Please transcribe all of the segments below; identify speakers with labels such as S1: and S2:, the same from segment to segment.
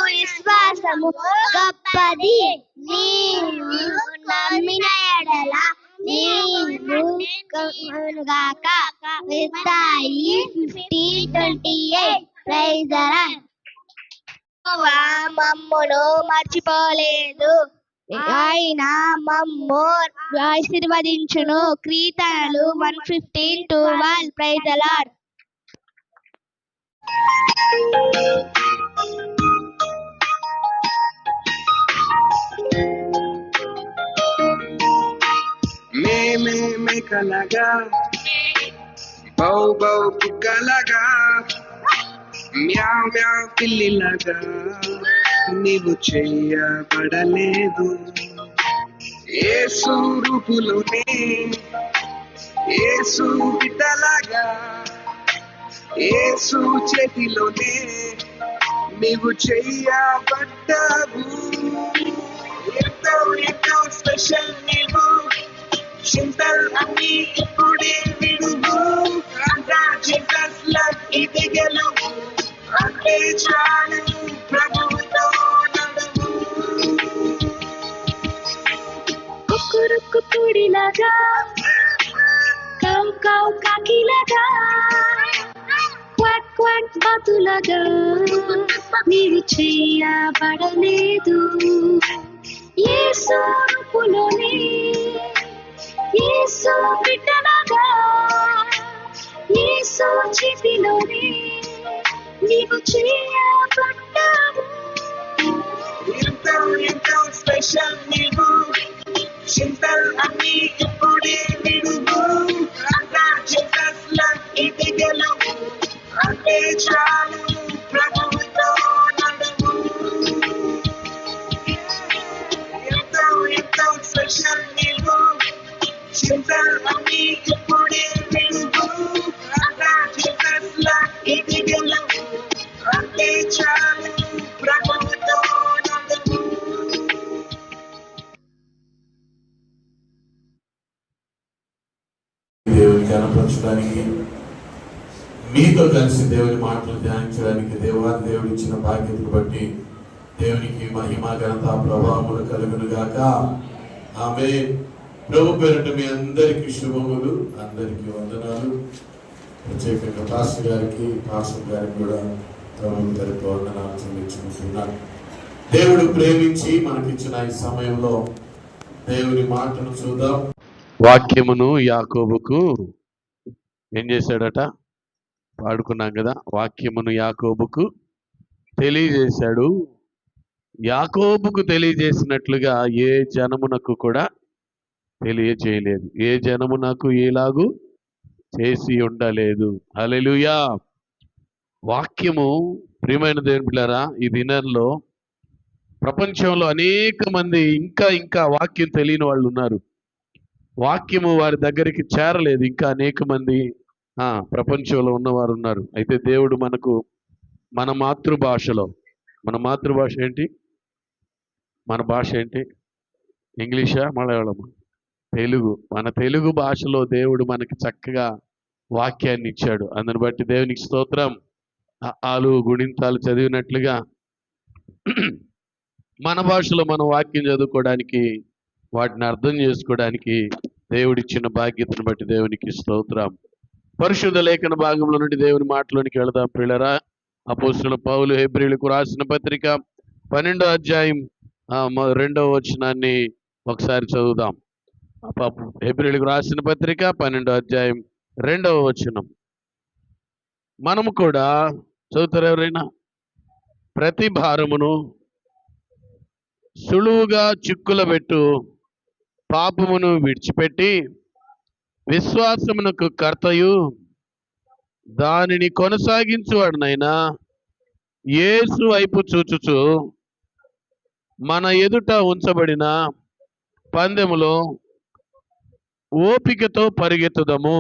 S1: విశ్వాసము గొప్పది. నీవు నమ్మిన ఎడల నీవు గాక. విత్తాయి 50:28. Praise the Lord. యెహోవా మమ్మును మర్చిపోలేదు, ఆయన మమ్ము ఆశీర్వదించును. కీర్తనలు 115:12. Praise the Lord.
S2: మేమే కలగా బౌ బౌ కుక్కలగా మ్యావ్ మ్యావ్ పిల్లిలగా నీవు చేయబడలేదు. యేసు రూపులోనే యేసు బిడ్డలాగా యేసు చేతిలోనే నీవు చేయబడ్డావు. ఎంతో ఎంతో స్పెషల్ నీవు, చింతల్ అన్ని ఇప్పుడే విడువు. ఇది గెలువు అంటే చాలు, ప్రభువుతో నడువు.
S1: కుక్కురుక్కు పుడిలాగా కౌ కౌ కాకిలాగా క్వాక్ క్వాక్ బాతులాగా నీవు చేయబడలేదు. యేసు రూపులోనే యేసు బిడ్డలాగా యేసు చేతిలోనే నీవు చేయబడ్డావు.
S2: ఎంతో ఎంతో స్పెషల్ నీవు, చింతల్ అన్ని ఇప్పుడే విడువు. ఇది గెలువు అంటే చాలు, ప్రభువుతో నడువు. ఎంతో ఎంతో స్పెషల్ నీవు, చింతల్ అన్ని ఇప్పుడే విడువు. ఇది గెలువు అంటే చాలు, ప్రభువుతో నడువు.
S3: దేవుని కనపరచడానికి, మీతో కలిసి దేవుని మాటలు ధ్యానించడానికి దేవాది దేవుడు ఇచ్చిన బాధ్యతను బట్టి దేవునికి మహిమ ఘనత ప్రభావములు కలుగును గాక. ఆమేన్. ప్రభు పేరిట మీ అందరికీ శుభములు, అందరికీ వందనాలు. ప్రత్యేకంగా పాస్టర్ గారికి కూడా ప్రభు పేరిట వందనాలు చెల్లించుకుంటున్నాను. దేవుడు ప్రేమించి మనకిచ్చిన ఈ సమయంలో దేవుని మాటను చూద్దాం. వాక్యమును యాకోబుకు ఏం చేశాడట? పాడుకున్నాం కదా. వాక్యమును యాకోబుకు తెలియజేశాడు. యాకోబుకు తెలియజేసినట్లుగా ఏ జనమునకు కూడా తెలియజేయలేదు. ఏ జనము నాకు ఎలాగూ చేసి ఉండలేదు. హల్లెలూయా. వాక్యము ప్రియమైన దేవుని బిడ్డలారా, ఈ దినంలో ప్రపంచంలో అనేక మంది ఇంకా వాక్యం తెలియని వాళ్ళు ఉన్నారు. వాక్యము వారి దగ్గరికి చేరలేదు. ఇంకా అనేక మంది ప్రపంచంలో ఉన్నవారు ఉన్నారు. అయితే దేవుడు మనకు మన మాతృభాషలో, మన మాతృభాష ఏంటి? మన భాష ఏంటి? ఇంగ్లీషా, మలయాళమా? తెలుగు. మన తెలుగు భాషలో దేవుడు మనకి చక్కగా వాక్యాన్ని ఇచ్చాడు. అందుని బట్టి దేవునికి స్తోత్రం. ఆలు గుణింతాలు చదివినట్లుగా మన భాషలో మనం వాక్యం చదువుకోవడానికి, వాటిని అర్థం చేసుకోవడానికి దేవుడిచ్చిన బాధ్యతను బట్టి దేవునికి స్తోత్రం. పరిశుద్ధ లేఖన భాగంలో నుండి దేవుని మాటలోనికి వెళదాం ప్రియులారా. అపోస్తలుడైన పౌలు హెబ్రీయులకు రాసిన పత్రిక 12వ అధ్యాయం 2వ వచనాన్ని ఒకసారి చదువుదాం. హెబ్రీయులకు రాసిన పత్రిక 12వ అధ్యాయం 2వ వచనం. మనము కూడా చదువుతారు ఎవరైనా? ప్రతి భారమును సులువుగా చిక్కులబెట్టు పాపమును విడిచిపెట్టి విశ్వాసమునకు కర్తయు దానిని కొనసాగించువాడునైనా యేసు వైపు చూచుచు మన ఎదుట ఉంచబడిన పందెములో ఓపికతో పరిగెత్తుదము.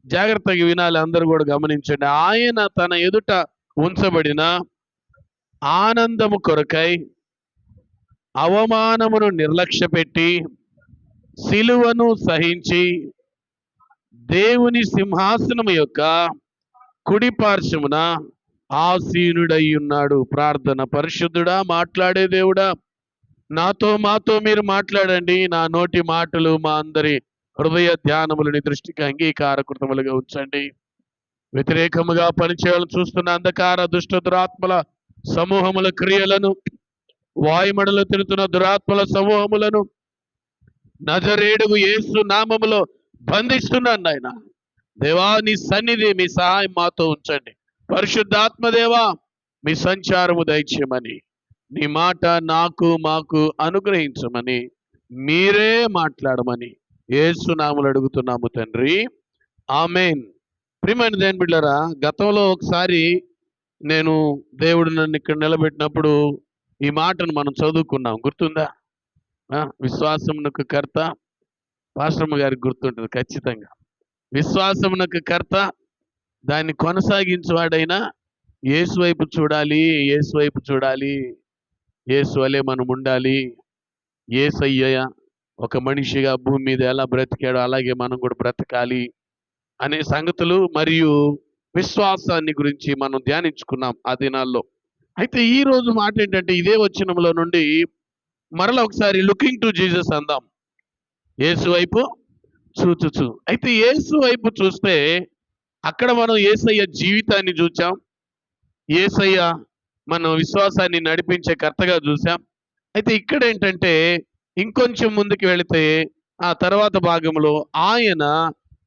S3: జాగ్రత్తగా వినాలి, అందరూ కూడా గమనించండి. ఆయన తన ఎదుట ఉంచబడిన ఆనందము కొరకై అవమానమును నిర్లక్ష్యపెట్టి సిలువను సహించి దేవుని సింహాసనము యొక్క కుడి పార్శ్వమున ఆసీనుడై ఉన్నాడు. ప్రార్థన. పరిశుద్ధుడా, మాట్లాడే దేవుడా, మాతో మీరు మాట్లాడండి. నా నోటి మాటలు మా అందరి హృదయ ధ్యానములని దృష్టికి అంగీకారకృతములుగా ఉంచండి. వ్యతిరేకముగా పనిచేయాలని చూస్తున్న అంధకార దుష్ట దురాత్మల సమూహముల క్రియలను, వాయుమడలు తిరుగుతున్న దురాత్మల సమూహములను నజరేయుడు యేసు నామములో బంధిస్తున్నాను నాయన. దేవా, నీ సన్నిధి, మీ సహాయం మాతో ఉంచండి. పరిశుద్ధాత్మ దేవా, మీ సంచారము దయచేయమని, నీ మాట మాకు అనుగ్రహించమని, మీరే మాట్లాడమని యేసు నామములో అడుగుతున్నాము తండ్రి. ఆమేన్. ప్రియమైన దేవుని బిడ్డలారా, గతంలో ఒకసారి నేను దేవుడు నన్ను ఇక్కడ నిలబెట్టినప్పుడు ఈ మాటను మనం చదువుకున్నాం. గుర్తుందా? విశ్వాసమునకు కర్త, పాస్టమ్మ గారికి గుర్తుంటుంది ఖచ్చితంగా. విశ్వాసమునకు కర్త, దాన్ని కొనసాగించేవాడైనా యేసు వైపు చూడాలి, యేసు వైపు చూడాలి, యేసు వలె మనం ఉండాలి. యేసయ్య ఒక మనిషిగా భూమి మీద ఎలా బ్రతికాడో అలాగే మనం కూడా బ్రతకాలి అనే సంగతులు మరియు విశ్వాసాన్ని గురించి మనం ధ్యానించుకున్నాం ఆ దినాల్లో. అయితే ఈ రోజు మాట ఏంటంటే, ఇదే వచనంలో నుండి మరలా ఒకసారి లుకింగ్ టు జీసస్ అందాం. యేసు వైపు చూచుచు. అయితే యేసు వైపు చూస్తే అక్కడ మనం యేసయ్య జీవితాన్ని చూచాం. యేసయ్య మన విశ్వాసాన్ని నడిపించే కర్తగా చూసాం. అయితే ఇక్కడ ఏంటంటే, ఇంకొంచెం ముందుకు వెళితే ఆ తర్వాత భాగంలో ఆయన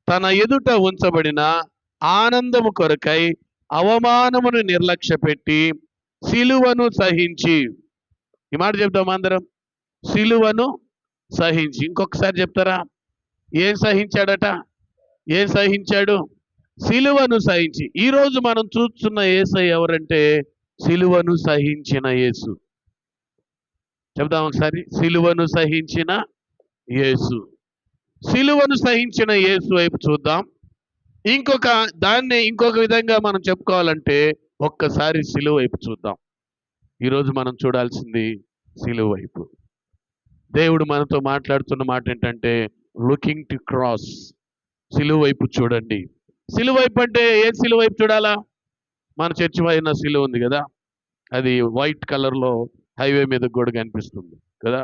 S3: తన ఎదుట ఉంచబడిన ఆనందము కొరకై అవమానమును నిర్లక్ష్య పెట్టి సిలువను సహించి, ఈ మాట చెప్తాం అందరం, సిలువను సహించి. ఇంకొకసారి చెప్తారా? ఏం సహించాడట? ఏం సహించాడు? సిలువను సహించి. ఈరోజు మనం చూస్తున్న యేసయ్య ఎవరంటే, సిలువను సహించిన యేసు. చెప్దాం ఒకసారి, సిలువను సహించిన యేసు. సిలువను సహించిన యేసు వైపు చూద్దాం. ఇంకొక విధంగా మనం చెప్పుకోవాలంటే, ఒక్కసారి సిలువ వైపు చూద్దాం. ఈరోజు మనం చూడాల్సింది సిలువ వైపు. దేవుడు మనతో మాట్లాడుతున్న మాట ఏంటంటే, లుకింగ్ టు క్రాస్. సిలువ వైపు చూడండి. సిలువ వైపు అంటే ఏ సిలువ వైపు చూడాలా? మన చర్చి పైన సిలువ ఉంది కదా, అది వైట్ కలర్లో హైవే మీద కూడా కనిపిస్తుంది కదా.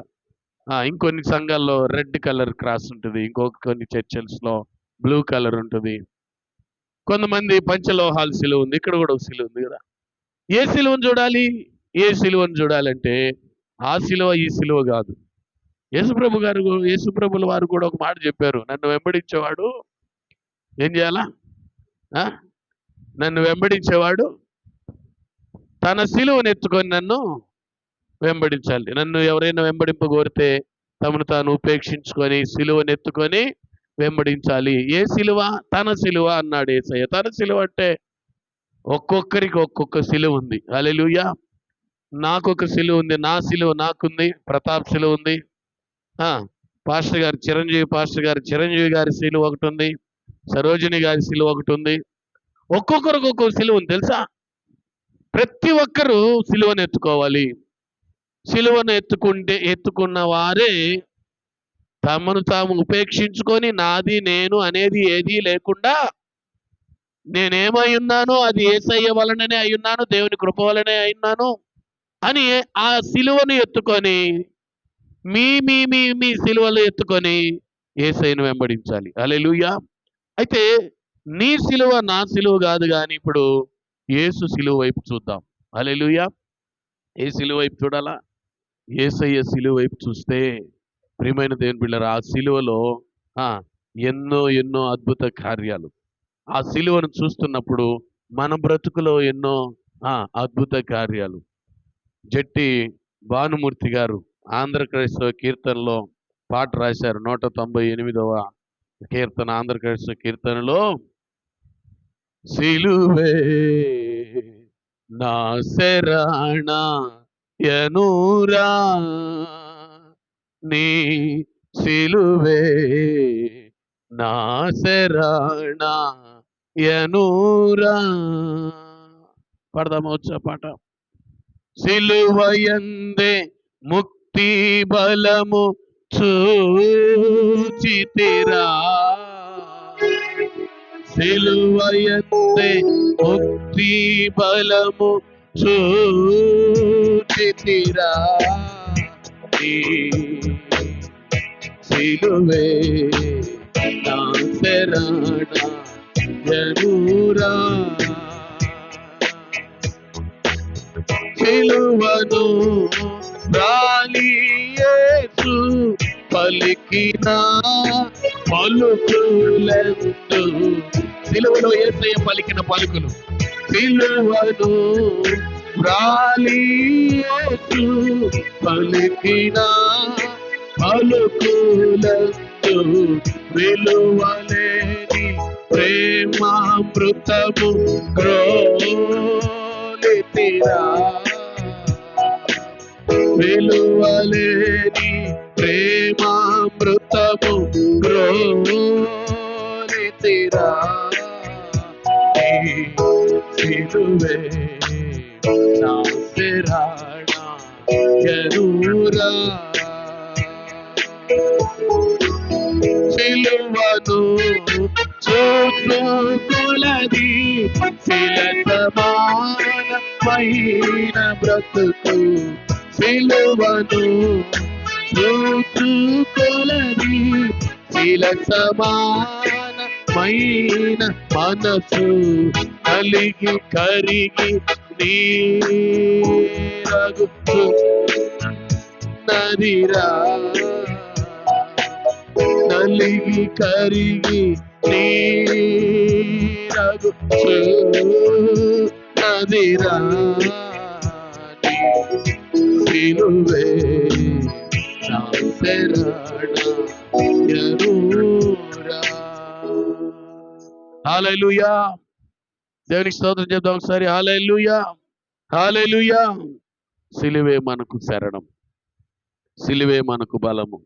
S3: ఇంకొన్ని సంఘాల్లో రెడ్ కలర్ క్రాస్ ఉంటుంది, కొన్ని చర్చెస్లో బ్లూ కలర్ ఉంటుంది. కొంతమంది పంచలోహాల సిలువ ఉంది, ఇక్కడ కూడా ఒక సిలువ ఉంది కదా. ఏ సిలువను చూడాలి? ఏ సిలువను చూడాలంటే ఆ సిలువ ఈ సిలువ కాదు. యేసుప్రభుల వారు కూడా ఒక మాట చెప్పారు, నన్ను వెంబడించేవాడు ఏం చేయాలా? నన్ను వెంబడించేవాడు తన సిలువను ఎత్తుకొని నన్ను వెంబడించాలి. నన్ను ఎవరైనా వెంబడింపగోరితే తమను తాను ఉపేక్షించుకొని సిలువను ఎత్తుకొని వెంబడించాలి. ఏ సిలువ? తన సిలువ అన్నాడు యేసయ్య. తన సిలువ అంటే ఒక్కొక్కరికి ఒక్కొక్క సిలువ ఉంది. హల్లెలూయా. నాకొక సిలువ ఉంది, నా సిలువ నాకుంది. ప్రతాప్ సిలువ ఉంది. చిరంజీవి గారి సిలువ ఒకటి ఉంది. సరోజిని గారి సిలువ ఒకటి ఉంది. ఒక్కొక్కరికి ఒక్కొక్క సిలువ ఉంది తెలుసా. ప్రతి ఒక్కరూ సిలువను ఎత్తుకోవాలి. సిలువను ఎత్తుకున్న వారే తమను తాము ఉపేక్షించుకొని నాది నేను అనేది ఏదీ లేకుండా, నేనేమై ఉన్నానో అది యేసయ్య వలననే అయ్యున్నాను, దేవుని కృప వలనే అయ్యున్నాను అని ఆ సిలువను ఎత్తుకొని మీ మీ మీ మీ సిలువలు ఎత్తుకొని యేసయ్యను వెంబడించాలి. హల్లెలూయా. అయితే నీ సిలువ నా సిలువ కాదు, కానీ ఇప్పుడు యేసు సిలువ వైపు చూద్దాం. హల్లెలూయా. ఏ సిలువ వైపు చూడాలా? యేసయ్య సిలువ వైపు చూస్తే, ప్రియమైన దేవుని బిడ్డలారా, ఆ సిలువలో ఎన్నో ఎన్నో అద్భుత కార్యాలు. ఆ సిలువను చూస్తున్నప్పుడు మన బ్రతుకులో ఎన్నో అద్భుత కార్యాలు. జట్టి భానుమూర్తి గారు ఆంధ్రక్రైస్తవ కీర్తనలో పాట రాశారు. 198వ కీర్తన, ఆంధ్రక్రైస్తవ కీర్తనలో, సిలువే నా శరణ యనురా, నీ సిలువే నా శరణ యనురా. పడదామా వచ్చా పాట? సిలువయందే ముక్తి బలము చూచితిరా, సిలువయందే ముక్తి బలము చూచితిరా నీ సిలువే నా శరణ జనురా సిలువను రాలియేసు పలికిన పలుకులందు సిలువలో యేసయ్య పలికిన పలుకులు సిలువను రాలియేసు పలికిన పలుకులందు విలువలేని ప్రేమామృతము గ్రోలితిరా విలువలేని ప్రేమామృతము గ్రోలితిరా సిలువే నా శరణ జనురా సిలువను చూచుకొలది శిల సమానమైన బ్రతుకు సిలువను చూచుకొలది శిల సమానమైన మనసు కలిగి కరిగి నీరగు నదిరా కలిగి కరిగి నీరగు నదిరా సిలువే నా శరణ జనురా. హల్లెలూయా. దేవునికి స్తోత్రం చెప్దాం ఒకసారి. హల్లెలూయా, హల్లెలూయా. సిలువే మనకు శరణం, సిలువే మనకు బలము,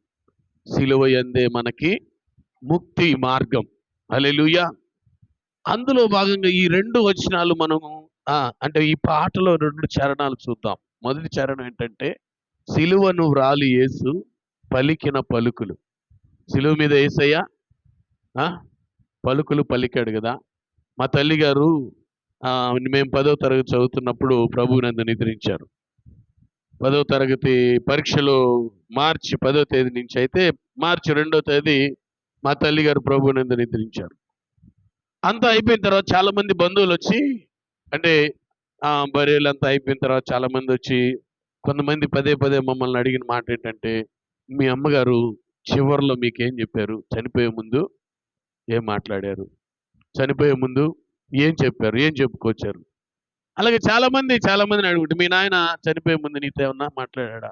S3: సిలువ యందే మనకి ముక్తి మార్గం. హల్లెలూయా. అందులో భాగంగా ఈ 2 వచనాలు మనము అంటే ఈ పాటలో 2 చరణాలు చూద్దాం. మొదటి చరణం ఏంటంటే సిలువను వ్రాలి యేసు పలికిన పలుకులు. సిలువ మీద యేసయ్య పలుకులు పలికాడు కదా. మా తల్లి గారు మేము 10వ తరగతి చదువుతున్నప్పుడు ప్రభువునందు నిద్రించారు. 10వ తరగతి పరీక్షలు మార్చి 10వ తేదీ నుంచి అయితే మార్చి 2వ తేదీ మా తల్లి గారు ప్రభువునందు నిద్రించారు. అంతా అయిపోయిన తర్వాత చాలా మంది బంధువులు వచ్చి, అంటే బర్రెలు అంతా అయిపోయిన తర్వాత చాలా మంది వచ్చి, కొంతమంది పదే పదే మమ్మల్ని అడిగిన మాట ఏంటంటే, మీ అమ్మగారు చివరిలో మీకేం చెప్పారు, చనిపోయే ముందు ఏం మాట్లాడారు, చనిపోయే ముందు ఏం చెప్పారు, ఏం చెప్పుకొచ్చారు. అలాగే చాలా మందిని అడుగుంటే, మీ నాయన చనిపోయే ముందు నీతో ఏమన్నా మాట్లాడా,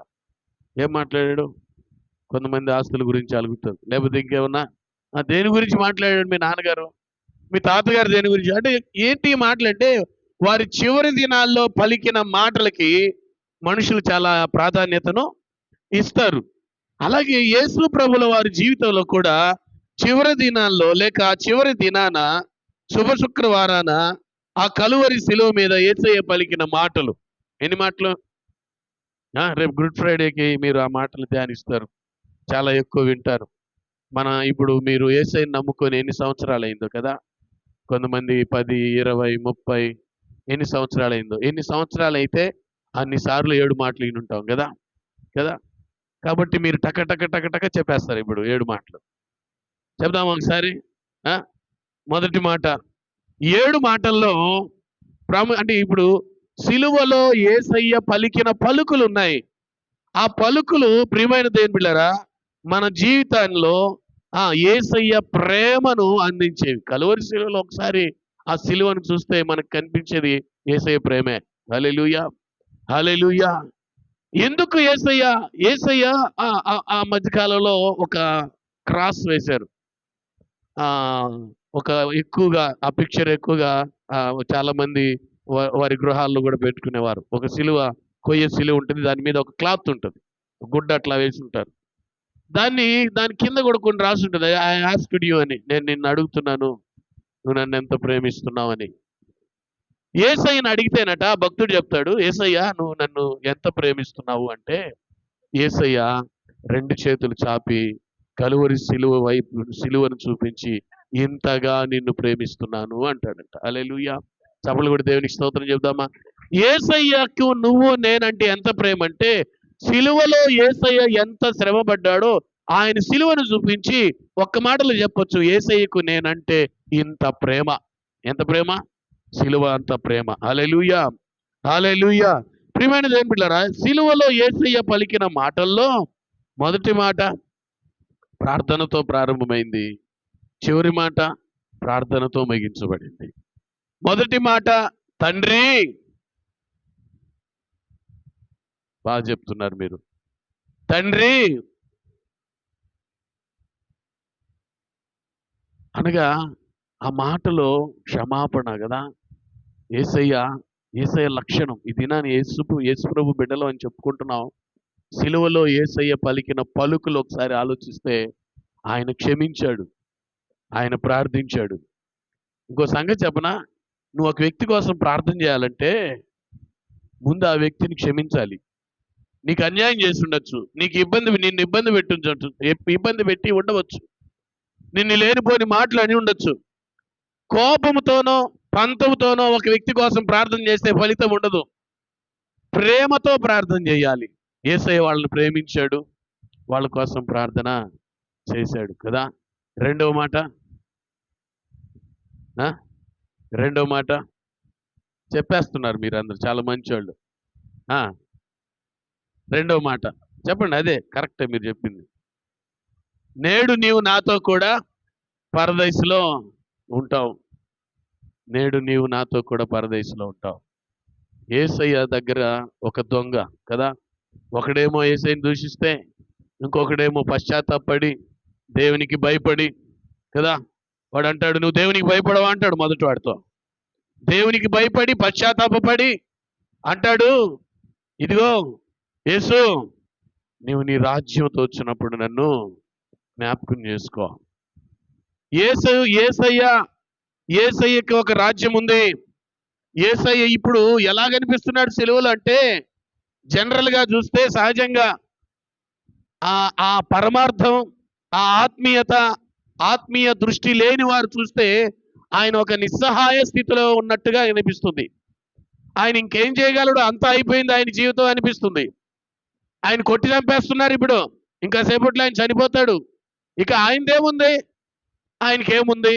S3: ఏం మాట్లాడాడు. కొంతమంది ఆస్తుల గురించి అడుగుతారు, లేకపోతే ఇంకేమన్నా దేని గురించి మాట్లాడాడు మీ నాన్నగారు, మీ తాతగారు దేని గురించి. అంటే ఏంటి మాటలంటే వారి చివరి దినాల్లో పలికిన మాటలకి మనుషులు చాలా ప్రాధాన్యతను ఇస్తారు. అలాగే యేసు ప్రభుల వారి జీవితంలో కూడా చివరి దినాల్లో లేక చివరి దినాన శుభ శుక్రవారాన ఆ కలువరి శిలువ మీద యేసయ్య పలికిన మాటలు, ఎన్ని మాటలు? రేపు గుడ్ ఫ్రైడేకి మీరు ఆ మాటలు ధ్యానిస్తారు, చాలా ఎక్కువ వింటారు. ఇప్పుడు మీరు యేసయ్యని నమ్ముకొని ఎన్ని సంవత్సరాలు అయిందో కదా. కొంతమంది 10, 20, 30 ఎన్ని సంవత్సరాలు అయిందో. ఎన్ని సంవత్సరాలు అయితే అన్నిసార్లు 7 మాటలు వినుంటాం కదా కదా. కాబట్టి మీరు టక టక టక టక చెప్పేస్తారు. ఇప్పుడు 7 మాటలు చెప్దాం ఒకసారి. మొదటి మాట, 7 మాటల్లో అంటే ఇప్పుడు సిలువలో యేసయ్య పలికిన పలుకులు ఉన్నాయి. ఆ పలుకులు ప్రియమైన దేవుని బిడ్డలారా మన జీవితంలో యేసయ్య ప్రేమను అందించేవి. కలువరి సిలువలో ఒకసారి ఆ సిలువను చూస్తే మనకు కనిపించేది యేసయ్య ప్రేమే. హల్లెలూయా, హల్లెలూయా. ఎందుకు యేసయ్య ఆ మధ్యకాలంలో ఒక క్రాస్ వేశారు. ఒక ఎక్కువగా ఆ పిక్చర్ ఎక్కువగా చాలా మంది వారి గృహాల్లో కూడా పెట్టుకునేవారు. ఒక సిలువ, కొయ్య సిలువ ఉంటుంది, దాని మీద ఒక క్లాత్ ఉంటుంది, గుడ్డ అట్లా వేసి ఉంటారు. దాని కింద కూడా కొన్ని రాసి ఉంటుంది, ఐ ఆస్క్డ్ యు అని, నేను నిన్ను అడుగుతున్నాను, నువ్వు నన్ను ఎంత ప్రేమిస్తున్నావని. యేసయ్యని అడిగితేనట భక్తుడు చెప్తాడు, యేసయ్య నువ్వు నన్ను ఎంత ప్రేమిస్తున్నావు అంటే, యేసయ్య 2 చేతులు చాపి కలువరి సిలువను చూపించి ఇంతగా నిన్ను ప్రేమిస్తున్నాను అంటాడంట. హల్లెలూయా. చప్పట్లు కూడా దేవునికి స్తోత్రం చెప్దామా. యేసయ్యకు నువ్వు నేనంటే ఎంత ప్రేమ అంటే, సిలువలో యేసయ్య ఎంత శ్రమపడ్డాడో ఆయన సిలువను చూపించి ఒక్క మాటలో చెప్పొచ్చు, యేసయ్యకు నేనంటే ఇంత ప్రేమ. ఎంత ప్రేమ? సిలువ అంత ప్రేమ. హల్లెలూయా, హల్లెలూయా. ప్రియమైన దేవుని బిడ్డలారా, సిలువలో యేసయ్య పలికిన మాటల్లో మొదటి మాట ప్రార్థనతో ప్రారంభమైంది, చివరి మాట ప్రార్థనతో ముగించబడింది. మొదటి మాట తండ్రి, బాగా చెప్తున్నారు మీరు, తండ్రి అనగా ఆ మాటలో క్షమాపణ కదా. యేసయ్య లక్షణం. ఈ దినాన్ని యేసుప్రభు బిడ్డలు అని చెప్పుకుంటున్నాం. సిలువలో యేసయ్య పలికిన పలుకులు ఒకసారి ఆలోచిస్తే ఆయన క్షమించాడు, ఆయన ప్రార్థించాడు. ఇంకో సంగతి చెప్పనా, నువ్వు ఒక వ్యక్తి కోసం ప్రార్థన చేయాలంటే ముందు ఆ వ్యక్తిని క్షమించాలి. నీకు అన్యాయం చేసి ఉండొచ్చు, నిన్ను ఇబ్బంది పెట్టి ఉండవచ్చు, నిన్ను లేనిపోని మాటలు అని ఉండొచ్చు. కోపంతోనో పంతంతోనో ఒక వ్యక్తి కోసం ప్రార్థన చేస్తే ఫలితం ఉండదు. ప్రేమతో ప్రార్థన చేయాలి. యేసయ్య వాళ్ళని ప్రేమించాడు, వాళ్ళ కోసం ప్రార్థన చేశాడు కదా. రెండవ మాట చెప్పేస్తున్నారు మీరు అందరు, చాలా మంచివాళ్ళు. రెండవ మాట చెప్పండి. అదే కరెక్టే మీరు చెప్పింది. నేడు నీవు నాతో కూడా పరదేశంలో ఉంటావు. నేడు నీవు నాతో కూడా పరదేశంలో ఉంటావు. యేసయ్య దగ్గర ఒక దొంగ కదా, ఒకడేమో యేసయ్యని దూషిస్తే ఇంకొకడేమో పశ్చాత్తాపడి దేవునికి భయపడి కదా, వాడు అంటాడు నువ్వు దేవునికి భయపడవా అంటాడు. మొదటి వాడితో దేవునికి భయపడి పశ్చాత్తాపడి అంటాడు, ఇదిగో యేసు, నీవు నీ రాజ్యంతో వచ్చినప్పుడు నన్ను జ్ఞాపకం చేసుకో. యేసయ్యకి ఒక రాజ్యం ఉంది. యేసయ్య ఇప్పుడు ఎలా కనిపిస్తున్నాడు సిలువలో అంటే, జనరల్గా చూస్తే సహజంగా ఆ పరమార్థం, ఆ ఆత్మీయ దృష్టి లేని వారు చూస్తే ఆయన ఒక నిస్సహాయ స్థితిలో ఉన్నట్టుగా అనిపిస్తుంది. ఆయన ఇంకేం చేయగలడు, అంతా అయిపోయింది ఆయన జీవితం అనిపిస్తుంది. ఆయన కొట్టి చంపేస్తున్నారు ఇప్పుడు, ఇంకా సేపట్లో ఆయన చనిపోతాడు. ఇక ఆయనకేముంది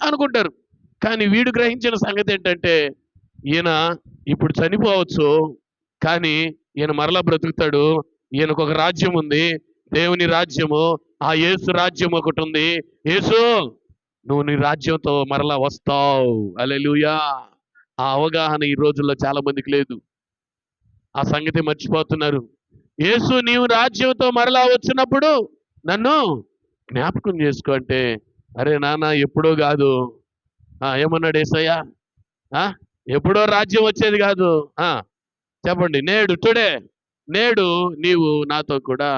S3: అనుకుంటారు. కానీ వీడు గ్రహించిన సంగతి ఏంటంటే, ఈయన ఇప్పుడు చనిపోవచ్చు, కానీ ఈయన మరలా బ్రతుకుతాడు. ఈయనకు ఒక రాజ్యం ఉంది, దేవుని రాజ్యము, ఆ యేసు రాజ్యం ఒకటి ఉంది. యేసు, నువ్వు నీ రాజ్యంతో మరలా వస్తావు. హల్లెలూయా. ఆ అవగాహన ఈ రోజుల్లో చాలా మందికి లేదు. ఆ సంగతి మర్చిపోతున్నారు. యేసు నీవు రాజ్యంతో మరలా వచ్చినప్పుడు నన్ను జ్ఞాపకం చేసుకో అంటే, అరే నాన్న ఎప్పుడో కాదు. ఏమన్నాడు యేసయ్య? ఎప్పుడో రాజ్యం వచ్చేది కాదు. చెప్పండి, నేడు నీవు నాతో కూడా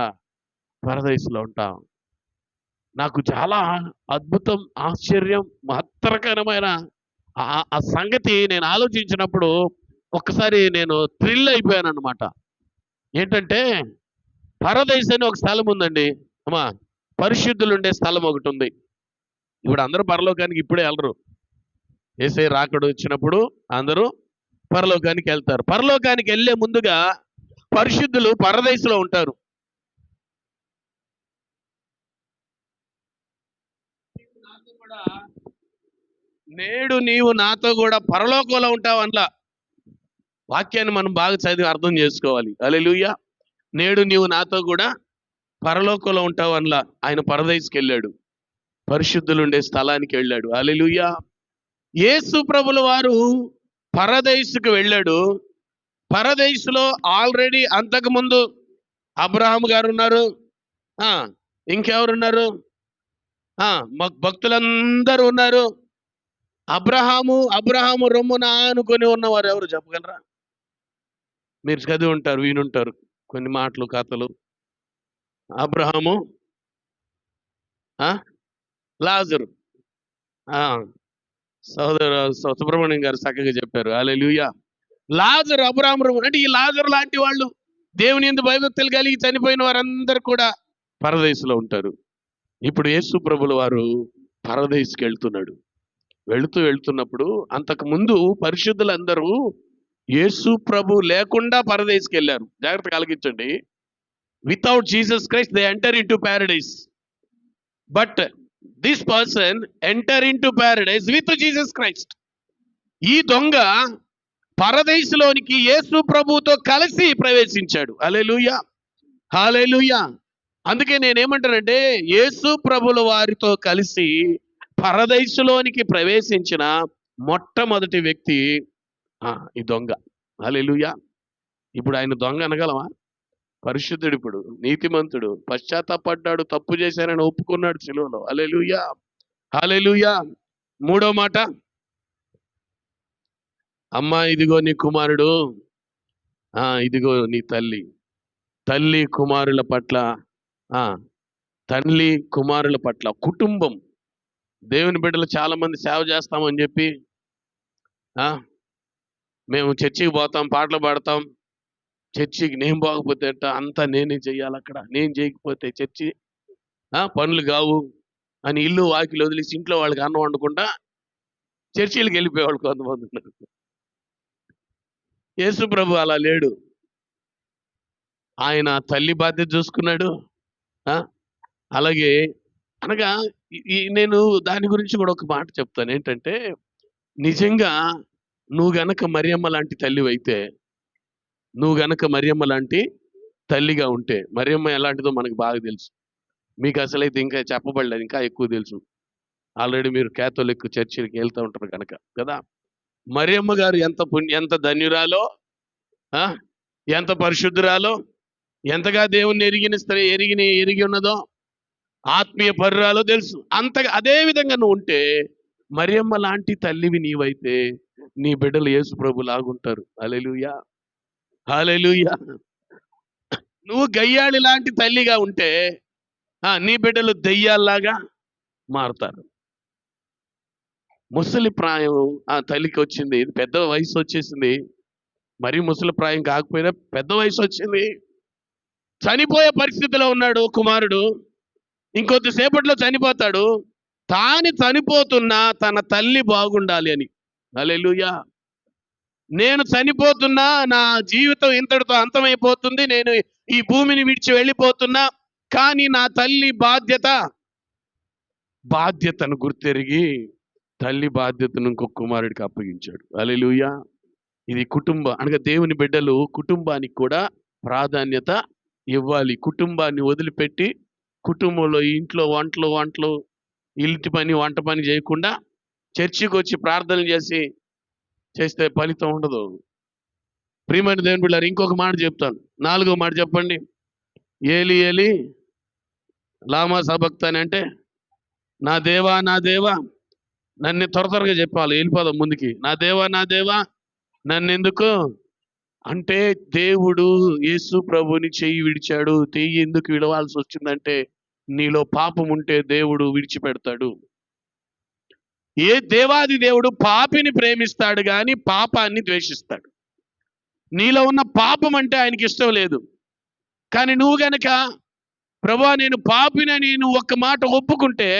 S3: పరదేశంలో ఉంటావు. నాకు చాలా అద్భుతం, ఆశ్చర్యం, మహత్తరకరమైన ఆ సంగతి నేను ఆలోచించినప్పుడు ఒక్కసారి నేను థ్రిల్ అయిపోయాను అనమాట. ఏంటంటే, పరదేశం అని ఒక స్థలం ఉందండి అమ్మా. పరిశుద్ధులు ఉండే స్థలం ఒకటి ఉంది. ఇప్పుడు అందరూ పరలోకానికి ఇప్పుడే వెళ్ళరు. యేసయ్య రాకడు వచ్చినప్పుడు అందరూ పరలోకానికి వెళ్తారు. పరలోకానికి వెళ్ళే ముందుగా పరిశుద్ధులు పరదేశంలో ఉంటారు. నేడు నీవు నాతో కూడా పరలోకంలో ఉంటావు అట్లా. వాక్యాన్ని మనం బాగా చదివి అర్థం చేసుకోవాలి. హల్లెలూయా. నేడు నీవు నాతో కూడా పరలోకంలో ఉంటావు అట్లా. ఆయన పరదేశంకి వెళ్ళాడు, పరిశుద్ధులు ఉండే స్థలానికి వెళ్ళాడు. హల్లెలూయా. యేసు ప్రభుల వారు పరదేశుకు వెళ్ళాడు. పరదేశులో ఆల్రెడీ అంతకుముందు అబ్రహాం గారు ఉన్నారు, ఇంకెవరున్నారు, భక్తులందరూ ఉన్నారు. అబ్రహాము రొమ్మున అనుకొని ఉన్నవారు ఎవరు చెప్పగలరా? మీరు చదివి ఉంటారు, వినుంటారు కొన్ని మాటలు, కథలు. అబ్రహాము, లాజరు, సుబ్రహ్మణ్యం గారు చక్కగా చెప్పారు. హల్లెలూయా. లాజరు, అబ్రహాము అంటే ఈ లాజరు లాంటి వాళ్ళు దేవుని యందు భయభక్తులు కలిగి చనిపోయిన వారందరూ కూడా పరదేశంలో ఉంటారు. ఇప్పుడు యేసు ప్రభుల వారు పరదేశికి వెళ్తున్నాడు. వెళ్తున్నప్పుడు అంతకు ముందు పరిశుద్ధులందరూ యేసు ప్రభు లేకుండా పరదేశికి వెళ్ళారు. జాగ్రత్త కలిగించండి. Without Jesus Christ they enter into paradise, but this person enter into paradise with Jesus Christ. ఈ దొంగ పరదేశంలోనికి యేసు ప్రభుతో కలిసి ప్రవేశించాడు. హల్లెలూయా, హల్లెలూయా. అందుకే నేనేమంటానంటే, యేసు ప్రభుల వారితో కలిసి పరదేశంలోనికి ప్రవేశించిన మొట్టమొదటి వ్యక్తి ఈ దొంగ. హల్లెలూయా. ఇప్పుడు ఆయన దొంగ అనగలమా? పరిశుద్ధుడు, ఇప్పుడు నీతిమంతుడు, పశ్చాత్తాపడ్డాడు, తప్పు చేశానని ఒప్పుకున్నాడు సిలువలో. హల్లెలూయా, హల్లెలూయా. మూడో మాట, అమ్మా ఇదిగో నీ కుమారుడు, ఇదిగో నీ తల్లి. తల్లి కుమారుల పట్ల, తల్లి కుమారుల పట్ల కుటుంబం. దేవుని బిడ్డలు చాలా మంది సేవ చేస్తామని చెప్పి మేము చర్చికి పోతాం, పాటలు పాడతాం. చర్చికి నేను పోకపోతే అంతా నేనే చెయ్యాలి, అక్కడ నేను చేయకపోతే చర్చి పనులు కావు అని ఇల్లు వాకిలు వదిలేసి ఇంట్లో వాళ్ళకి అన్నం వండకుండా చర్చిలకు వెళ్ళిపోయేవాళ్ళు కొంతమంది ఉన్నారు. యేసు ప్రభు అలా లేడు. ఆయన తల్లి బాధ్యత చూసుకున్నాడు. అలాగే అనగా నేను దాని గురించి కూడా ఒక మాట చెప్తాను. ఏంటంటే, నిజంగా నువ్వు గనక మరియమ్మ లాంటి తల్లివైతే, నువ్వు గనక మరియమ్మ లాంటి తల్లిగా ఉంటే, మరియమ్మ ఎలాంటిదో మనకు బాగా తెలుసు. మీకు అసలైతే ఇంకా చెప్పబడలేదు, ఇంకా ఎక్కువ తెలుసు. ఆల్రెడీ మీరు క్యాథోలిక్ చర్చిలకి వెళ్తూ ఉంటారు కనుక కదా. మరియమ్మ గారు ఎంత ధన్యురాలో, ఎంత పరిశుద్ధురాలో, ఎంతగా దేవుణ్ణి ఎరిగి ఉన్నదో, ఆత్మీయ పరురాలో తెలుసు. అంతగా అదే విధంగా నువ్వు ఉంటే, మరియమ్మ లాంటి తల్లివి నీవైతే, నీ బిడ్డలు యేసు ప్రభు లాగుంటారు. హల్లెలూయా, హల్లెలూయా. నువ్వు గయ్యాళి లాంటి తల్లిగా ఉంటే, నీ బిడ్డలు దెయ్యాల్లాగా మారుతారు. ముసలి ప్రాయం ఆ తల్లికి వచ్చింది, పెద్ద వయసు వచ్చేసింది. మరీ ముసలి ప్రాయం కాకపోయినా పెద్ద వయసు వచ్చింది. చనిపోయే పరిస్థితిలో ఉన్నాడు కుమారుడు. ఇంకొద్దిసేపట్లో చనిపోతాడు. తాను చనిపోతున్నా తన తల్లి బాగుండాలి అని. హల్లెలూయా. నేను చనిపోతున్నా, నా జీవితం ఇంతటితో అంతమైపోతుంది, నేను ఈ భూమిని విడిచి వెళ్ళిపోతున్నా, కానీ నా తల్లి బాధ్యతను గుర్తెరిగి తల్లి బాధ్యతను ఇంకొక కుమారుడికి అప్పగించాడు. హల్లెలూయా. ఇది అనగా దేవుని బిడ్డలు కుటుంబానికి కూడా ప్రాధాన్యత ఇవ్వాలి. కుటుంబాన్ని వదిలిపెట్టి కుటుంబంలో ఇంట్లో వంటలు ఇంటి పని వంట పని చేయకుండా చర్చికి వచ్చి ప్రార్థనలు చేస్తే ఫలితం ఉండదు. ప్రియమైన దేవుని బిడ్డలారా, ఇంకొక మాట చెప్తాను. 4వ మాట చెప్పండి. ఏలి ఏలి లామా సబక్తాని అంటే, నా దేవా నా దేవా, నన్ను త్వరగా చెప్పాలి, వెళ్ళిపోదాం ముందుకి. నా దేవా నన్నెందుకు అంటే, దేవుడు యేసు ప్రభుని చెయ్యి విడిచాడు. చెయ్యి ఎందుకు విడవాల్సి వచ్చిందంటే, నీలో పాపం ఉంటే దేవుడు విడిచిపెడతాడు. ఏ దేవాది దేవుడు పాపిని ప్రేమిస్తాడు కానీ పాపాన్ని ద్వేషిస్తాడు. నీలో ఉన్న పాపం అంటే ఆయనకి ఇష్టం లేదు. కానీ నువ్వు గనక, ప్రభువా నేను పాపినని నువ్వు ఒక్క మాట ఒప్పుకుంటే,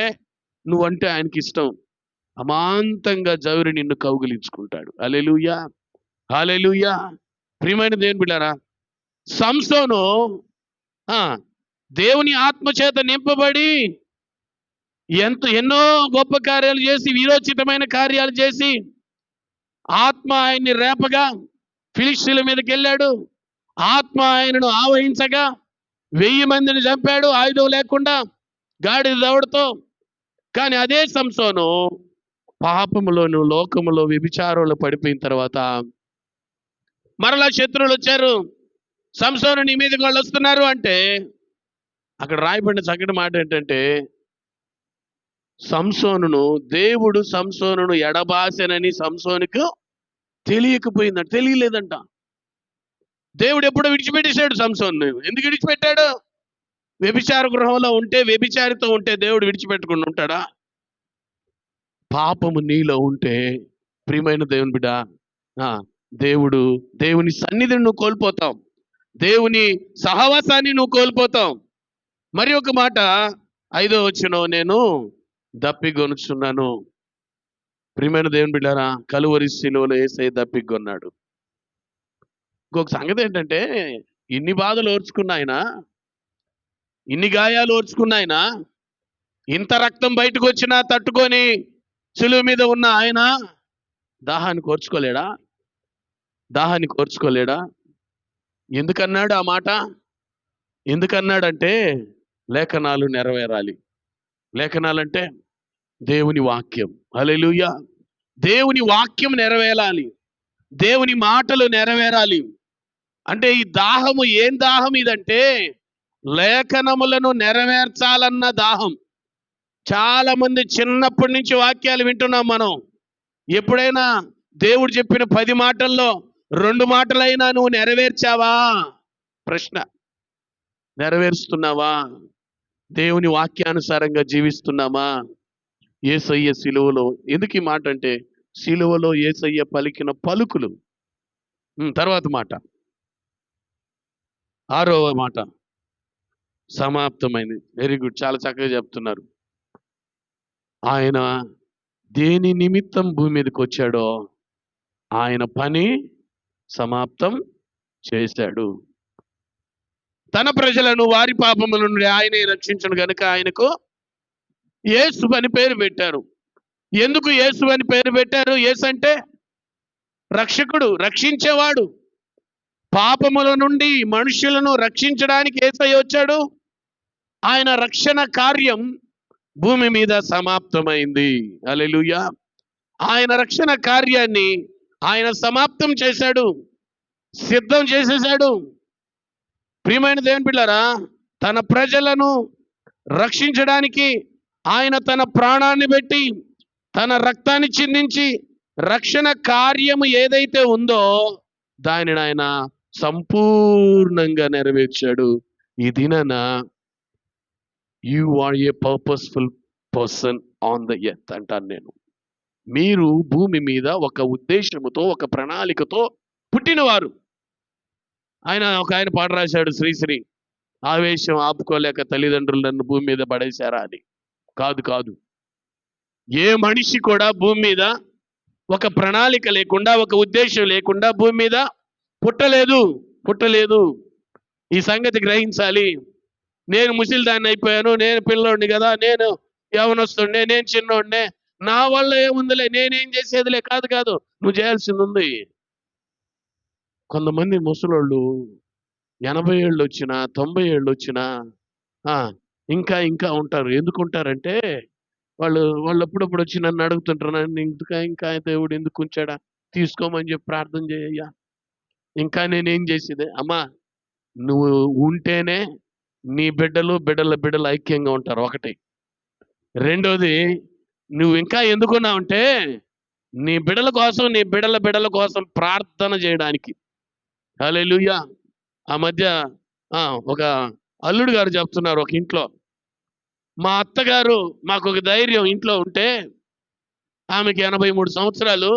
S3: నువ్వంటే ఆయనకి ఇష్టం. అమాంతంగా జవరి నిన్ను కౌగిలించుకుంటాడు. హల్లెలూయా, హల్లెలూయా. ప్రియమైన దేవుని బిడ్డలారా, సంసోను దేవుని ఆత్మచేత నింపబడి ఎన్నో గొప్ప కార్యాలు చేసి, వీరోచితమైన కార్యాలు చేసి, ఆత్మ ఆయన్ని రేపగా ఫిలిష్తీయుల మీదకి వెళ్ళాడు. ఆత్మ ఆయనను ఆవహించగా 1000 మందిని చంపాడు, ఆయుధం లేకుండా, గాడిద దవడతో. కానీ అదే సంసోను పాపములోను లోకములో వ్యభిచారంలో పడిపోయిన తర్వాత మరలా శత్రువులు వచ్చారు, సంసోను నీ మీదకి వాళ్ళు వస్తున్నారు అంటే, అక్కడ రాయబడిన చక్కటి మాట ఏంటంటే, దేవుడు సంసోనును ఎడబాసెనని సంసోనుకు తెలియలేదంట. దేవుడు ఎప్పుడో విడిచిపెట్టేశాడు సంసోను. ఎందుకు విడిచిపెట్టాడు? వ్యభిచార గృహంలో ఉంటే, వ్యభిచారితో ఉంటే దేవుడు విడిచిపెట్టకుండా ఉంటాడా? పాపము నీలో ఉంటే, ప్రియమైన దేవుని బిడ్డ, దేవుని సన్నిధిని నువ్వు కోల్పోతావు, దేవుని సహవాసాన్ని నువ్వు కోల్పోతావు. మరి ఒక మాట, 5వ వచనం, నేను దప్పిగొనుచున్నాను. ప్రియమైన దేవుని బిడ్డారా, కలువరి శిలువలో యేసయ్య దప్పిగొన్నాడు. ఇంకొక సంగతి ఏంటంటే, ఇన్ని బాధలు ఓర్చుకున్న ఆయన, ఇన్ని గాయాలు ఓర్చుకున్న ఆయన, ఇంత రక్తం బయటకు వచ్చినా తట్టుకొని శిలువ మీద ఉన్న ఆయన దాహాన్ని కోర్చుకోలేడా? దాహాన్ని కోర్చుకోలేడా? ఎందుకన్నాడు ఆ మాట? ఎందుకన్నాడంటే, లేఖనాలు నెరవేరాలి. లేఖనాలంటే దేవుని వాక్యం. హల్లెలూయా. దేవుని వాక్యం నెరవేరాలి, దేవుని మాటలు నెరవేరాలి. అంటే ఈ దాహము ఏం దాహం ఇదంటే, లేఖనములను నెరవేర్చాలన్న దాహం. చాలా మంది చిన్నప్పటి నుంచి వాక్యాలు వింటున్నాం మనం. ఎప్పుడైనా దేవుడు చెప్పిన 10 మాటల్లో 2 మాటలైనా నువ్వు నెరవేర్చావా? ప్రశ్న. నెరవేరుస్తున్నావా? దేవుని వాక్యానుసారంగా జీవిస్తున్నామా? యేసయ్య సిలువలో, ఎందుకు ఈ మాట అంటే, సిలువలో యేసయ్య పలికిన పలుకులు. తర్వాత మాట, 6వ మాట, సమాప్తమైంది. వెరీ గుడ్, చాలా చక్కగా చెప్తున్నారు. ఆయన దేని నిమిత్తం భూమి మీదకి వచ్చాడో ఆయన పని సమాప్తం చేశాడు. తన ప్రజలను వారి పాపముల నుండి ఆయనే రక్షించను గనుక ఆయనకు యేసు అని పేరు పెట్టారు. ఎందుకు యేసు అని పేరు పెట్టారు? యేసు అంటే రక్షకుడు, రక్షించేవాడు. పాపముల నుండి మనుషులను రక్షించడానికి యేసయ్య వచ్చాడు. ఆయన రక్షణ కార్యం భూమి మీద సమాప్తమైంది. హల్లెలూయా. ఆయన రక్షణ కార్యాన్ని ఆయన సమాప్తం చేశాడు, సిద్ధం చేసేశాడు. ప్రియమైన దేవుని బిడ్డలారా, తన ప్రజలను రక్షించడానికి ఆయన తన ప్రాణాన్ని పెట్టి, తన రక్తాన్ని చిందించి, రక్షణ కార్యము ఏదైతే ఉందో దానిని ఆయన సంపూర్ణంగా నెరవేర్చాడు. ఈ దినాన you are a purposeful person on the earth అంటాను నేను. మీరు భూమి మీద ఒక ఉద్దేశముతో, ఒక ప్రణాళికతో పుట్టినవారు. ఒక ఆయన పాట రాశాడు, శ్రీశ్రీ, ఆవేశం ఆపుకోలేక తల్లిదండ్రులు నన్ను భూమి మీద పడేశారా అని. కాదు కాదు. ఏ మనిషి కూడా భూమి మీద ఒక ప్రణాళిక లేకుండా, ఒక ఉద్దేశం లేకుండా భూమి మీద పుట్టలేదు. ఈ సంగతి గ్రహించాలి. నేను ముసిలిదాన్ని అయిపోయాను, నేను పిల్లోడిని కదా, నేను యవనొస్తుండే, నేను చిన్నోడినే, నా వల్ల ఏముందిలే, నేనేం చేసేదిలే. కాదు, నువ్వు చేయాల్సింది ఉంది. కొంతమంది ముసలోళ్ళు 80 ఏళ్ళు వచ్చినా, 90 ఏళ్ళు వచ్చినా ఇంకా ఉంటారు. ఎందుకు ఉంటారంటే, వాళ్ళు అప్పుడప్పుడు వచ్చి నన్ను అడుగుతుంటారు, నన్ను ఇంకా దేవుడు ఎందుకు ఉంచాడా, తీసుకోమని చెప్పి ప్రార్థన చేయ్యా. ఇంకా నేనేం చేసేదే? అమ్మా, నువ్వు ఉంటేనే నీ బిడ్డలు ఐక్యంగా ఉంటారు. ఒకటి. రెండోది, నువ్వు ఇంకా ఎందుకున్నావంటే నీ బిడ్డల కోసం, నీ బిడ్డల కోసం ప్రార్థన చేయడానికి. హల్లెలూయా. ఆ మధ్య ఒక అల్లుడు గారు చెప్తున్నారు, ఒక ఇంట్లో మా అత్తగారు మాకు ఒక ధైర్యం ఇంట్లో ఉంటే, ఆమెకి 83 సంవత్సరాలు,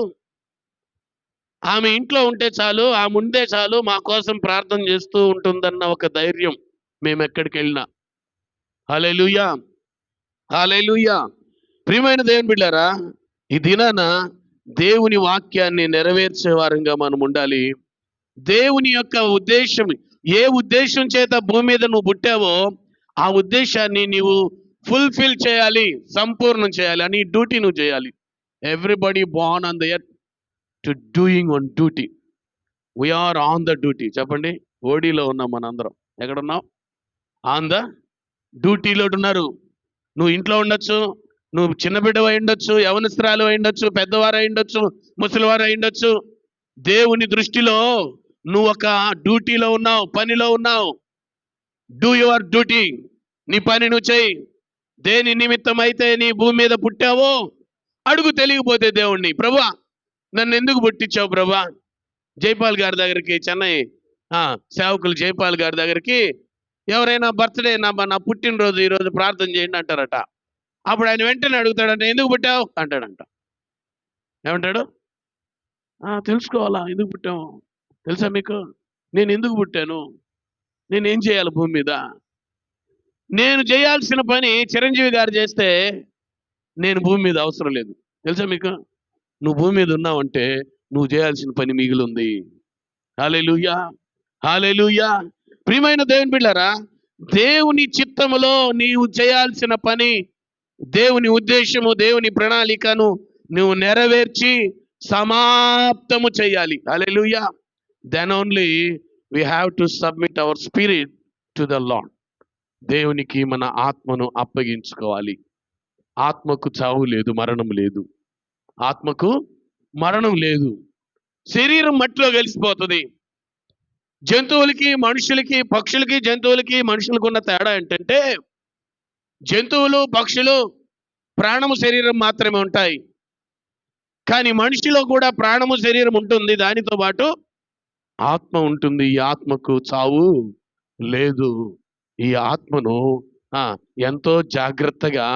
S3: ఆమె ఇంట్లో ఉంటే చాలు, ఆమె ఉంటే చాలు, మా కోసం ప్రార్థన చేస్తూ ఉంటుందన్న ఒక ధైర్యం మేము ఎక్కడికి వెళ్ళినా. హల్లెలూయా, హల్లెలూయా. ప్రియమైన దేవుని బిడ్డలారా, ఈ దినాన దేవుని వాక్యాన్ని నెరవేర్చే వారంగా మనం ఉండాలి. దేవుని యొక్క ఉద్దేశం, ఏ ఉద్దేశం చేత భూమి మీద నువ్వు పుట్టావో ఆ ఉద్దేశాన్ని నీవు ఫుల్ఫిల్ చేయాలి, సంపూర్ణం చేయాలి. అని డ్యూటీ నువ్వు చేయాలి. Everybody born on the earth to doing one duty. We are on the duty. చెప్పండి, ఓడీలో ఉన్నాం మనందరం. ఎక్కడున్నాం? ఆన్ ద డ్యూటీలో ఉన్నారు. నువ్వు ఇంట్లో ఉండొచ్చు, నువ్వు చిన్న బిడ్డవు అయి ఉండొచ్చు, యవనస్త్రాలు అయి ఉండొచ్చు, పెద్దవారు అయి ఉండొచ్చు, ముసలివారు అయి ఉండొచ్చు. దేవుని దృష్టిలో నువ్వు ఒక డ్యూటీలో ఉన్నావు, పనిలో ఉన్నావు. Do your duty. నీ పని నువ్వు చేయి. దేని నిమిత్తం అయితే నీ భూమి మీద పుట్టావో అడుగు. తెలియకపోతే దేవుణ్ణి, ప్రభువా నన్ను ఎందుకు పుట్టించావు ప్రభువా? జైపాల్ గారి దగ్గరికి, చెన్నై సేవకులు జైపాల్ గారి దగ్గరికి ఎవరైనా బర్త్డే, నా పుట్టినరోజు ఈరోజు ప్రార్థన చేయండి అంటారట. అప్పుడు ఆయన వెంటనే అడుగుతాడంట, ఎందుకు పుట్టావు అంటాడంట. ఏమంటాడు? తెలుసుకోవాలా ఎందుకు పుట్టావు? తెలుసా మీకు నేను ఎందుకు పుట్టాను? నేనేం చేయాలి భూమి మీద? నేను చేయాల్సిన పని చిరంజీవి గారు చేస్తే నేను భూమి మీద అవసరం లేదు. తెలుసా మీకు? నువ్వు భూమి మీద ఉన్నావంటే నువ్వు చేయాల్సిన పని మిగిలి ఉంది. హల్లెలూయా, హల్లెలూయా. ప్రియమైన దేవుని బిడ్డలారా, దేవుని చిత్తములో నీవు చేయాల్సిన పని, దేవుని ఉద్దేశము, దేవుని ప్రణాళికను నువ్వు నెరవేర్చి సమాప్తము చేయాలి. Hallelujah. Then only we have to submit our spirit to the Lord. దేవునికి మన ఆత్మను అప్పగించుకోవాలి. ఆత్మకు చావు లేదు, మరణం లేదు. ఆత్మకు మరణం లేదు. శరీరం మట్టిలో కలిసిపోతుంది. జంతువులకి, మనుషులకి, పక్షులకి, జంతువులకి, మనుషులకు ఉన్న తేడా ఏంటంటే, జంతువులు, పక్షులు ప్రాణము, శరీరం మాత్రమే ఉంటాయి. కానీ మనిషిలో కూడా ప్రాణము, శరీరం ఉంటుంది. దానితో పాటు ఆత్మ ఉంటుంది. ఈ ఆత్మకు చావు లేదు. ఈ ఆత్మను ఎంతో జాగ్రత్తగా,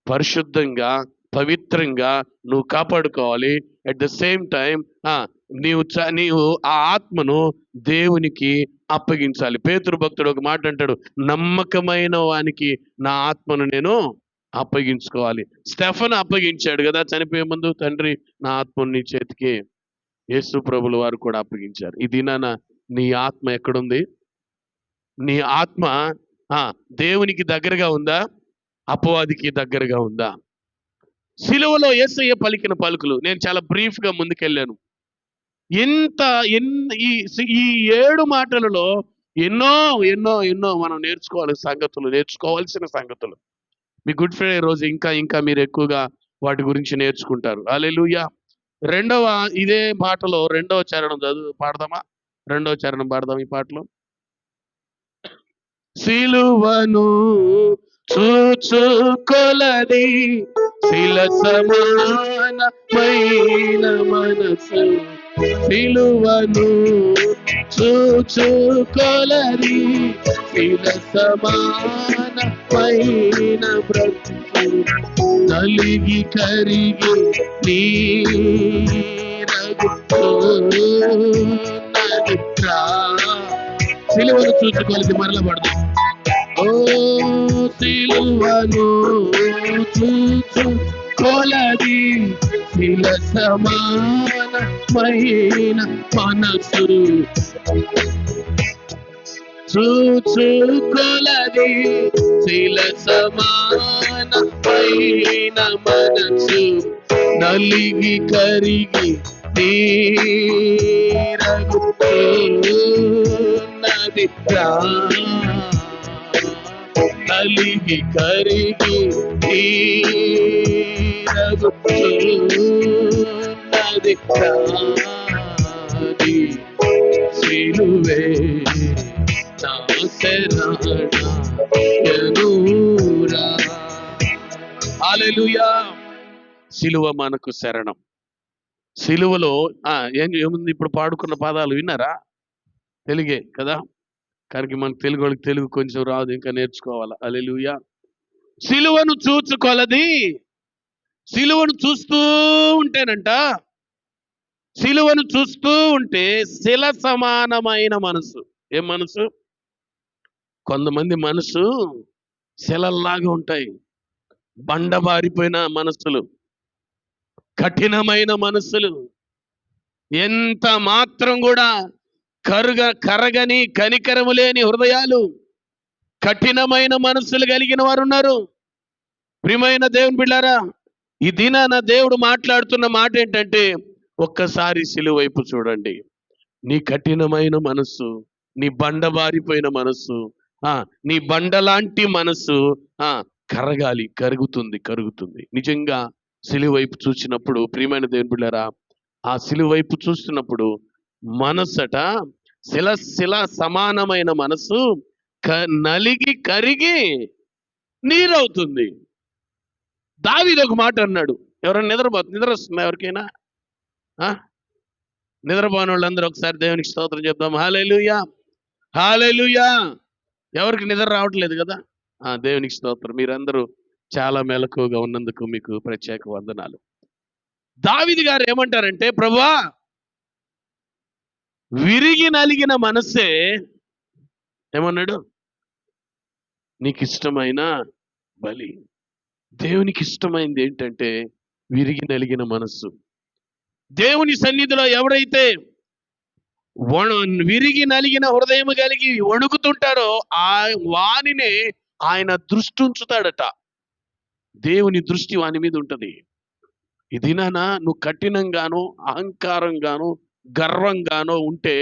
S3: పరిశుద్ధంగా, పవిత్రంగా నువ్వు కాపాడుకోవాలి. అట్ ద సేమ్ టైం నీవు ఆ ఆత్మను దేవునికి అప్పగించాలి. పేతురు భక్తుడు ఒక మాట అంటాడు, నమ్మకమైన వానికి నా ఆత్మను నేను అప్పగించుకోవాలి. స్టెఫన్ అప్పగించాడు కదా చనిపోయే ముందు, తండ్రి నా ఆత్మను నీ చేతికి. యేసు ప్రభుల వారు కూడా అప్పగించారు. ఈ దినాన నీ ఆత్మ ఎక్కడుంది? నీ ఆత్మ దేవునికి దగ్గరగా ఉందా, అపవాదికి దగ్గరగా ఉందా? సిలువలో యేసయ్య పలికిన పలుకులు, నేను చాలా బ్రీఫ్ గా ముందుకెళ్ళాను. ఈ 7 మాటలలో ఎన్నో ఎన్నో ఎన్నో మనం నేర్చుకోవాల్సిన సంగతులు. మీ గుడ్ ఫ్రైడే రోజు ఇంకా మీరు ఎక్కువగా వాటి గురించి నేర్చుకుంటారు. హల్లెలూయా. ఇదే పాటలో 2వ చరణం పాడదామా? 2వ చరణం పాడదాం ఈ పాటలో. సిలువను చూచుకొలది శిల సమానమైన మనసు, సిలువను చూచుకొలది శిల సమానమైన బ్రతుకు, నలిగి కరిగి నీరగుతున్నది. సిలువను చూచుకొలది, మరల పడదాం. ఓ సిలువను చూచుకొలది శిల సమానమైన మనసు, చూచుకొలది శిల సమానమైన మనసు, నలిగి కరిగి నీరగుతున్నది. నలిగి కరిగి నీరగుతున్నది. సిలువే నా శరణూరా. హల్లెలూయా. సిలువ మనకు శరణం. సిలువలో ఏముంది? ఇప్పుడు పాడుకున్న పదాలు విన్నారా? తెలుగే కదా, కానీ మనకు తెలుగు కొంచెం రాదు, ఇంకా నేర్చుకోవాలి. హల్లెలూయా. సిలువను చూచుకొలది, సిలువను చూస్తూ ఉంటేనంట, సిలువను చూస్తూ ఉంటే శిల సమానమైన మనసు. ఏం మనసు? కొంతమంది మనసు శిలల్లాగా ఉంటాయి. బండబారిపోయిన మనసులు, కఠినమైన మనసులు, ఎంత మాత్రం కూడా కరగని కనికరము లేని హృదయాలు, కఠినమైన మనసులు కలిగిన వారు ఉన్నారు. ప్రియమైన దేవుని బిడ్డారా, ఈ దినాన దేవుడు మాట్లాడుతున్న మాట ఏంటంటే, ఒక్కసారి సిలువ వైపు చూడండి. నీ కఠినమైన మనసు, నీ బండబారిపోయిన మనసు, నీ బండలాంటి మనసు కరగాలి. కరుగుతుంది. నిజంగా సిలువ వైపు చూసినప్పుడు, ప్రియమైన దేవుని బిడ్డారా, ఆ సిలువ వైపు చూస్తున్నప్పుడు మనసట శిల సమానమైన మనసు నలిగి కరిగి నీరవుతుంది. దావీదు ఒక మాట అన్నాడు. ఎవరైనా నిద్ర వస్తుందా? ఎవరికైనా నిద్రపోని వాళ్ళందరూ ఒకసారి దేవునికి స్తోత్రం చెప్దాం. హల్లెలూయా, హల్లెలూయా. ఎవరికి నిద్ర రావట్లేదు కదా? దేవునికి స్తోత్రం. మీరందరూ చాలా మెలకువగా ఉన్నందుకు మీకు ప్రత్యేక వందనాలు. దావీదు గారు ఏమంటారంటే, ప్రభువా, విరిగి నలిగిన మనస్సే ఏమన్నాడు? నీకు ఇష్టమైన బలి. దేవునికి ఇష్టమైంది ఏంటంటే విరిగి నలిగిన మనస్సు. దేవుని సన్నిధిలో ఎవరైతే విరిగి నలిగిన హృదయం కలిగి వణుకుతుంటారో ఆ వానినే ఆయన దృష్టి ఉంచుతాడట. దేవుని దృష్టి వాని మీద ఉంటది. ఈ దినాన నువ్వు కఠినంగానో అహంకారంగానో గర్వంగానో ఉంటే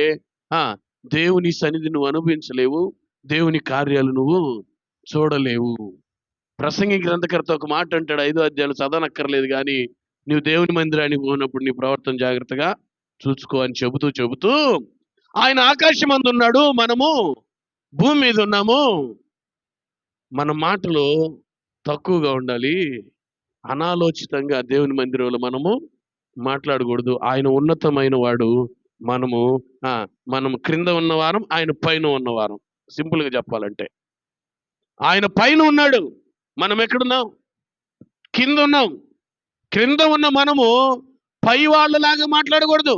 S3: దేవుని సన్నిధి నువ్వు అనుభవించలేవు, దేవుని కార్యాలు నువ్వు చూడలేవు. ప్రసంగి గ్రంథకర్త ఒక మాట అంటాడు, 5వ అధ్యాయం చదవనక్కర్లేదు కానీ, నువ్వు దేవుని మందిరానికి పోయినప్పుడు నీ ప్రవర్తన జాగ్రత్తగా చూసుకో అని చెబుతూ ఆయన ఆకాశం అందు ఉన్నాడు, మనము భూమి మీద ఉన్నాము. మన మాటలు తక్కువగా ఉండాలి, అనాలోచితంగా దేవుని మందిరంలో మనము మాట్లాడకూడదు. ఆయన ఉన్నతమైన వాడు, మనం క్రింద ఉన్నవారం, ఆయన పైన ఉన్నవారం. సింపుల్గా చెప్పాలంటే ఆయన పైన ఉన్నాడు, మనం ఎక్కడున్నాం? కింద ఉన్నాం. క్రింద ఉన్న మనము పై వాళ్ళలాగా మాట్లాడకూడదు.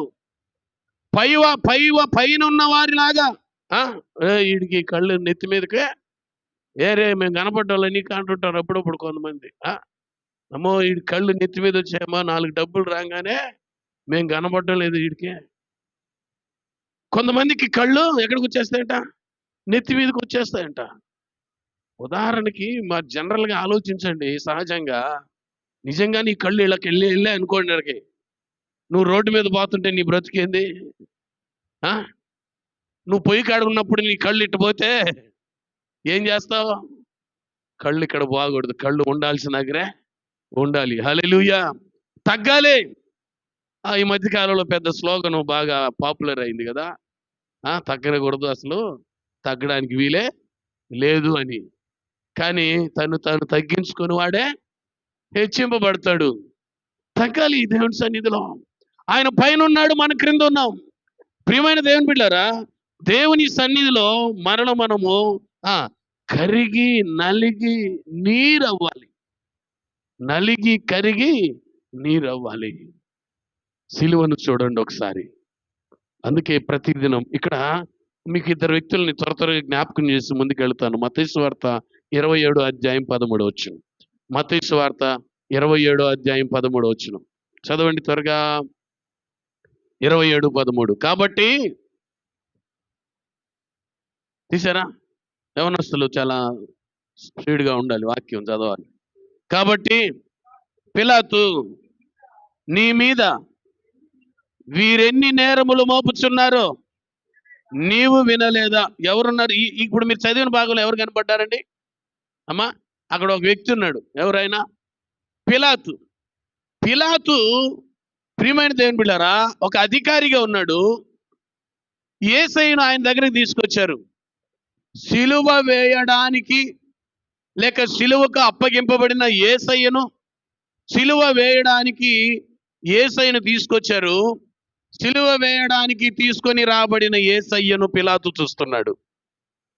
S3: పైన ఉన్న వారిలాగా వీడికి కళ్ళు నెత్తి మీదకే ఏరే మేము కనపడ్డాలని నీకు అంటుంటారు అప్పుడప్పుడు కొంతమంది. అమ్మో వీడి కళ్ళు నెత్తి మీద వచ్చాయమ్మా, 4 డబ్బులు రాగానే మేము కనపడడం లేదు వీడికి. కొంతమందికి కళ్ళు ఎక్కడికి వచ్చేస్తాయంట? నెత్తి మీదకి వచ్చేస్తాయంట. ఉదాహరణకి మా జనరల్గా ఆలోచించండి, సహజంగా నిజంగా నీ కళ్ళు ఇళ్ళకి వెళ్ళే అనుకోండి, ఇక్కడికి నువ్వు రోడ్డు మీద పోతుంటే నీ బ్రతికేంది? నువ్వు పొయ్యి కాడ ఉన్నప్పుడు నీ కళ్ళు ఇట్టపోతే ఏం చేస్తావు? కళ్ళు ఇక్కడ బాగూడదు, కళ్ళు ఉండాల్సిన దగ్గరే ఉండాలి. హల్లెలూయా. తగ్గాలి. ఈ మధ్యకాలంలో పెద్ద స్లోగన్ బాగా పాపులర్ అయింది కదా, తగ్గకూడదు, అసలు తగ్గడానికి వీలే లేదు అని. కానీ తను తగ్గించుకొని వాడే హెచ్చింపబడతాడు. తగ్గాలి ఈ దేవుని సన్నిధిలో. ఆయన పైన ఉన్నాడు, మన క్రింద ఉన్నాం. ప్రియమైన దేవుని బిడ్డలారా, దేవుని సన్నిధిలో మనము కరిగి నలిగి నీరవ్వాలి. నలిగి కరిగి నీరవ్వాలి. సిలువను చూడండి ఒకసారి. అందుకే ప్రతిదినం ఇక్కడ మీకు 2 వ్యక్తుల్ని త్వరగా జ్ఞాపకం చేసి ముందుకు వెళ్తాను. మత్తయి సువార్త 27వ అధ్యాయం 13వ వచనం. మత్తయి సువార్త 27వ అధ్యాయం 13వ వచనం చదవండి త్వరగా. 27:13. కాబట్టి తీసారా? యవనస్తులు చాలా స్పీడ్గా ఉండాలి, వాక్యం చదవాలి. కాబట్టి పిలాతు నీ మీద వీరెన్ని నేరములు మోపుచున్నారో నీవు వినలేదా? ఎవరున్నారు? ఇప్పుడు మీరు చదివిన భాగంలో ఎవరు కనపడ్డారండి అమ్మా? అక్కడ ఒక వ్యక్తి ఉన్నాడు. ఎవరైనా? పిలాతు. ప్రియమైన దేవుని బిడ్డలారా, ఒక అధికారిగా ఉన్నాడు. యేసయ్యను ఆయన దగ్గరికి తీసుకొచ్చారు. సిలువ వేయడానికి లేక సిలువకు అప్పగింపబడిన యేసయ్యను సిలువ వేయడానికి యేసయ్యను తీసుకొచ్చారు. సిలువ వేయడానికి తీసుకొని రాబడిన యేసయ్యను పిలాతు చూస్తున్నాడు.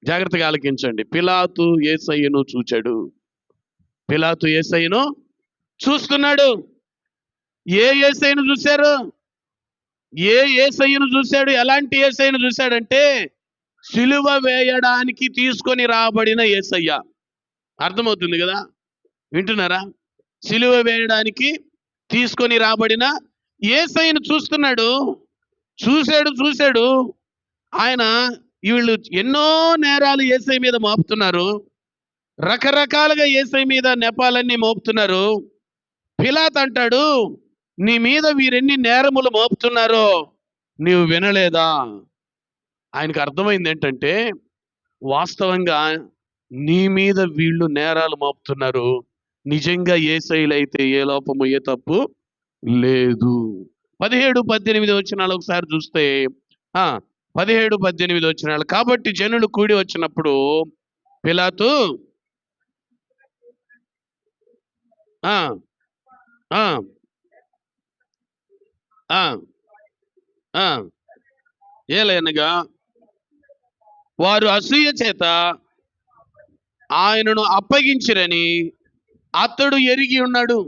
S3: జాగ్రత్తగా ఆలకించండి. పిలాతు యేసయ్యను చూచాడు. పిలాతు యేసయ్యను చూస్తున్నాడు. ఏ యేసయ్యను చూశారు? ఏ యేసయ్యను చూశాడు? ఎలాంటి యేసయ్యను చూశాడంటే సిలువ వేయడానికి తీసుకొని రాబడిన యేసయ్య. అర్థమవుతుంది కదా? వింటున్నారా? సిలువ వేయడానికి తీసుకొని రాబడిన యేసయ్యను చూస్తున్నాడు. చూశాడు. ఆయన వీళ్ళు ఎన్నో నేరాలు యేసయ్య మీద మోపుతున్నారు. రకరకాలుగా యేసయ్య మీద నెపాలన్నీ మోపుతున్నారు. పిలాతు అంటాడు, నీ మీద వీరెన్ని నేరములు మోపుతున్నారో నీవు వినలేదా? ఆయనకు అర్థమైంది ఏంటంటే, వాస్తవంగా నీ మీద వీళ్ళు నేరాలు మోపుతున్నారు, నిజంగా యేసయ్యలో అయితే ఏ లోపము ఏ తప్పు లేదు. 17-18 వచనాలు ఒకసారి చూస్తే 17-18 వచనాలు. కాబట్టి జనులు కూడి వచ్చినప్పుడు పిలాతు ఏలనగా వారు అసూయ చేత ఆయనను అప్పగించిరని అతడు ఎరిగి ఉన్నాడు.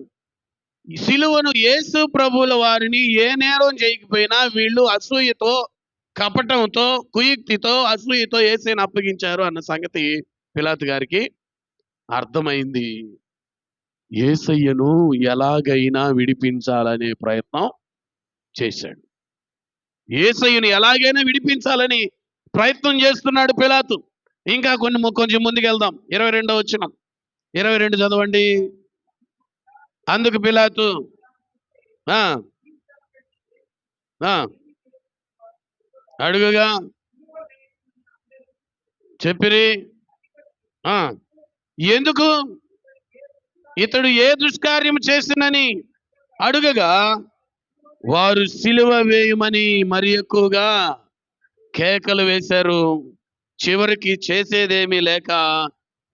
S3: సిలువను యేసు ప్రభువుల వారిని ఏ నేరం చేయకపోయినా వీళ్ళు అసూయతో, కపటంతో, కుయుక్తితో, అసూయతో యేసుని అప్పగించారు అన్న సంగతి పిలాతు గారికి అర్థమైంది. యేసయ్యను ఎలాగైనా విడిపించాలనే ప్రయత్నం చేశాడు. యేసయ్యను ఎలాగైనా విడిపించాలని ప్రయత్నం చేస్తున్నాడు పిలాతు. ఇంకా కొంచెం ముందుకు వెళ్దాం. 22వ వచనం, 22 చదవండి. అందుకు పిలాతు ఆ ఆ అడుగుగా చెప్పిరి. ఆ ఎందుకు ఇతడు ఏ దుష్కార్యం చేసినని అడుగగా వారు సిలువ వేయమని మరి ఎక్కువగా కేకలు వేశారు. చివరికి చేసేదేమీ లేక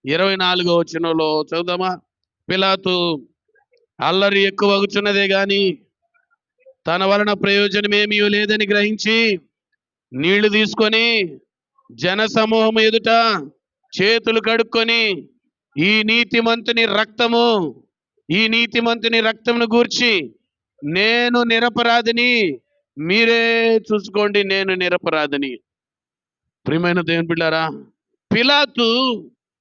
S3: 24వ వచనంలో చదువుదామా. పిలాతు అల్లరి ఎక్కువగుచున్నదే గాని తన వలన ప్రయోజనమేమీ లేదని గ్రహించి నీళ్లు తీసుకొని జన సమూహం ఎదుట చేతులు కడుక్కొని ఈ నీతిమంతుని రక్తమును గూర్చి నేను నిరపరాధిని, మీరే చూసుకోండి, నేను నిరపరాధిని. ప్రియమైన దేవుని బిడ్డారా, పిలాతు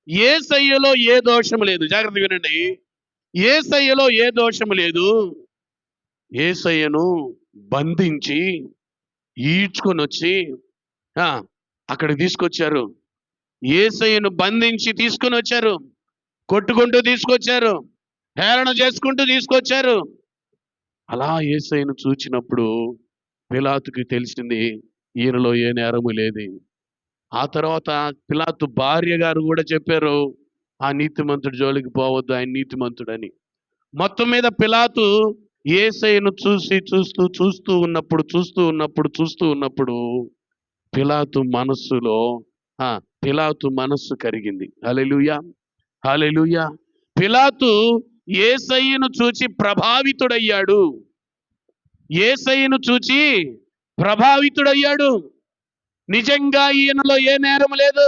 S3: యేసయ్యలో ఏ దోషము లేదు. జాగ్రత్త వినండి. యేసయ్యలో ఏ దోషము లేదు. యేసయ్యను బంధించి ఈడ్చుకొని వచ్చి అక్కడికి తీసుకొచ్చారు. యేసయ్యను బంధించి తీసుకొని వచ్చారు. కొట్టుకుంటూ తీసుకొచ్చారు, హేళన చేసుకుంటూ తీసుకొచ్చారు. అలా యేసయ్యను చూచినప్పుడు పిలాతుకి తెలిసింది ఈయనలో ఏ నేరము లేదు. ఆ తర్వాత పిలాతు భార్య గారు కూడా చెప్పారు, ఆ నీతిమంతుడి జోలికి పోవద్దు, ఆయన నీతిమంతుడని. మొత్తం మీద పిలాతు యేసయ్యను చూస్తూ ఉన్నప్పుడు పిలాతు మనస్సు కరిగింది. హల్లెలూయా, హల్లెలూయా. పిలాతు యేసయ్యను చూచి ప్రభావితుడయ్యాడు. యేసయ్యను చూచి ప్రభావితుడయ్యాడు. నిజంగా ఈయనలో ఏ నేరం లేదు,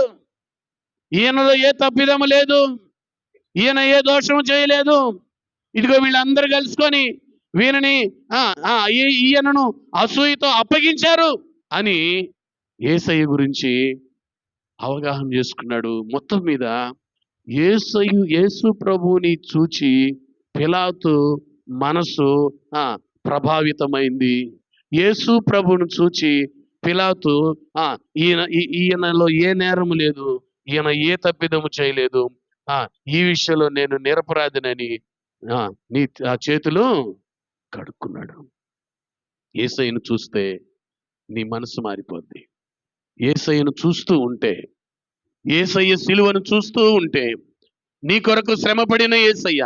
S3: ఈయనలో ఏ తప్పిదము లేదు, ఈయన ఏ దోషము చేయలేదు. ఇదిగో వీళ్ళందరూ కలుసుకొని ఈయనను అసూయతో అప్పగించారు అని యేసయ్య గురించి అవగాహన చేసుకున్నాడు. మొత్తం మీద యేసు ప్రభువుని చూచి పిలాతు మనసు ప్రభావితమైంది. యేసు ప్రభువును చూచి పిలాతు ఈయనలో ఏ నేరము లేదు, ఈయన ఏ తప్పిదము చేయలేదు, ఈ విషయంలో నేను నిరపరాధినని ఆ చేతులు కడుక్కున్నాడు. యేసయ్యను చూస్తే నీ మనసు మారిపోద్ది. యేసయ్యను చూస్తూ ఉంటే, యేసయ్య సిలువను చూస్తూ ఉంటే, నీ కొరకు శ్రమపడిన యేసయ్య,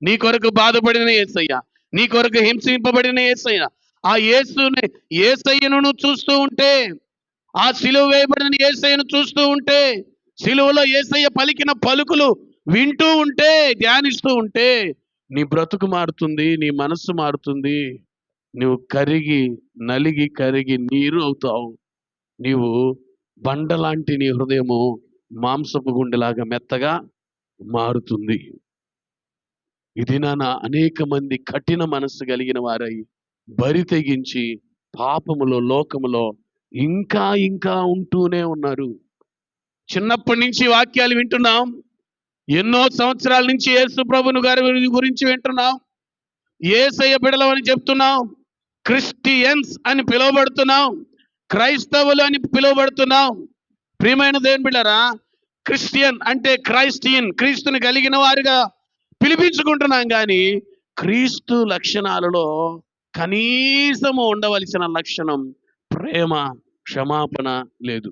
S3: నీ కొరకు బాధపడిన యేసయ్య, నీ కొరకు హింసింపబడిన యేసయ్య, ఆ యేసయ్యను చూస్తూ ఉంటే, ఆ సిలువ వేయబడిన యేసయ్యను చూస్తూ ఉంటే, సిలువలో యేసయ్య పలికిన పలుకులు వింటూ ఉంటే, ధ్యానిస్తూ ఉంటే నీ బ్రతుకు మారుతుంది, నీ మనస్సు మారుతుంది. నువ్వు నలిగి కరిగి నీరు అవుతావు. నీవు బండలాంటి నీ హృదయము మాంసపు గుండెలాగా మెత్తగా మారుతుంది. ఇది అనేక మంది కఠిన మనస్సు కలిగిన వారై బరి తెగించి పాపములో లోకములో ఇంకా ఉంటూనే ఉన్నారు. చిన్నప్పటి నుంచి వాక్యాలు వింటున్నాం, ఎన్నో సంవత్సరాల నుంచి యేసు ప్రభుని గారి గురించి వింటున్నాం, యేసయ్య బిడ్డలం అని చెప్తున్నాం, క్రిస్టియన్స్ అని పిలువబడుతున్నాం, క్రైస్తవులు అని పిలువబడుతున్నాం. ప్రియమైన దేవుని బిడ్డలారా, క్రిస్టియన్ అంటే క్రీస్తుని కలిగిన వారుగా పిలిపించుకుంటున్నాం. కానీ క్రీస్తు లక్షణాలలో కనీసము ఉండవలసిన లక్షణం ప్రేమ, క్షమాపణ లేదు.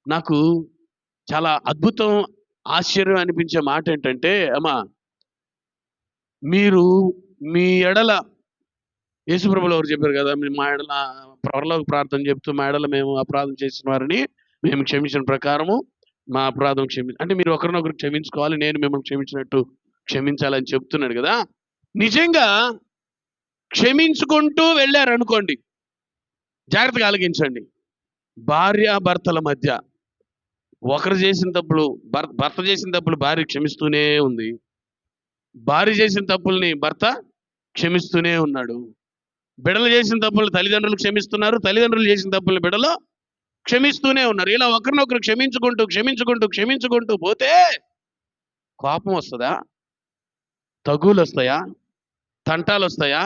S3: నాకు చాలా అద్భుతం, ఆశ్చర్యం అనిపించే మాట ఏంటంటే, మీరు మీ ఎడల యేసుప్రభులు ఎవరు చెప్పారు కదా, మా ఎడల పరలోక ప్రార్థన చెప్తూ మా ఎడల మేము అపరాధం చేసిన వారిని మేము క్షమించిన ప్రకారము మా అపరాధం అంటే మీరు ఒకరినొకరు క్షమించుకోవాలి, నేను మిమ్మల్ని క్షమించినట్టు క్షమించాలని చెప్తున్నాడు కదా. నిజంగా క్షమించుకుంటూ వెళ్ళారనుకోండి, జాగ్రత్తగా ఆలోచించండి. భార్యాభర్తల మధ్య ఒకరు చేసిన తప్పులు, భర్త చేసిన తప్పులు భార్య క్షమిస్తూనే ఉంది, భార్య చేసిన తప్పుల్ని భర్త క్షమిస్తూనే ఉన్నాడు, బిడ్డలు చేసిన తప్పులు తల్లిదండ్రులు క్షమిస్తున్నారు, తల్లిదండ్రులు చేసిన తప్పుల్ని బిడ్డలు క్షమిస్తూనే ఉన్నారు. ఇలా ఒకరినొకరు క్షమించుకుంటూ పోతే కోపం వస్తుందా? తగులు వస్తాయా? తంటాలు వస్తాయా?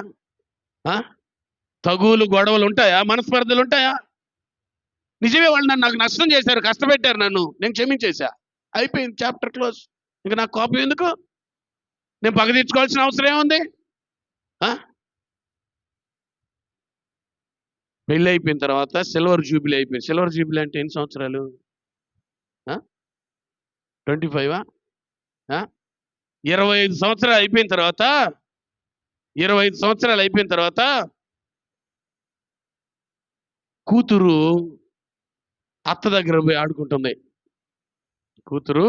S3: తగులు గొడవలు ఉంటాయా? మనస్పర్ధలు ఉంటాయా? నిజమే, వాళ్ళు నాకు నష్టం చేశారు, కష్టపెట్టారు, నేను క్షమించేశా, అయిపోయింది, చాప్టర్ క్లోజ్. ఇంకా నాకు కోపం ఎందుకు? నేను పగ తీర్చుకోవాల్సిన అవసరం ఏముంది? పెళ్ళి అయిపోయిన తర్వాత సిల్వర్ జూబిలీ అయిపోయింది. సిల్వర్ జూబిలీ అంటే ఎన్ని సంవత్సరాలు? 25? 25 సంవత్సరాలు అయిపోయిన తర్వాత 25 సంవత్సరాలు అయిపోయిన తర్వాత కూతురు అత్త దగ్గర పోయి ఆడుకుంటుంది. కూతురు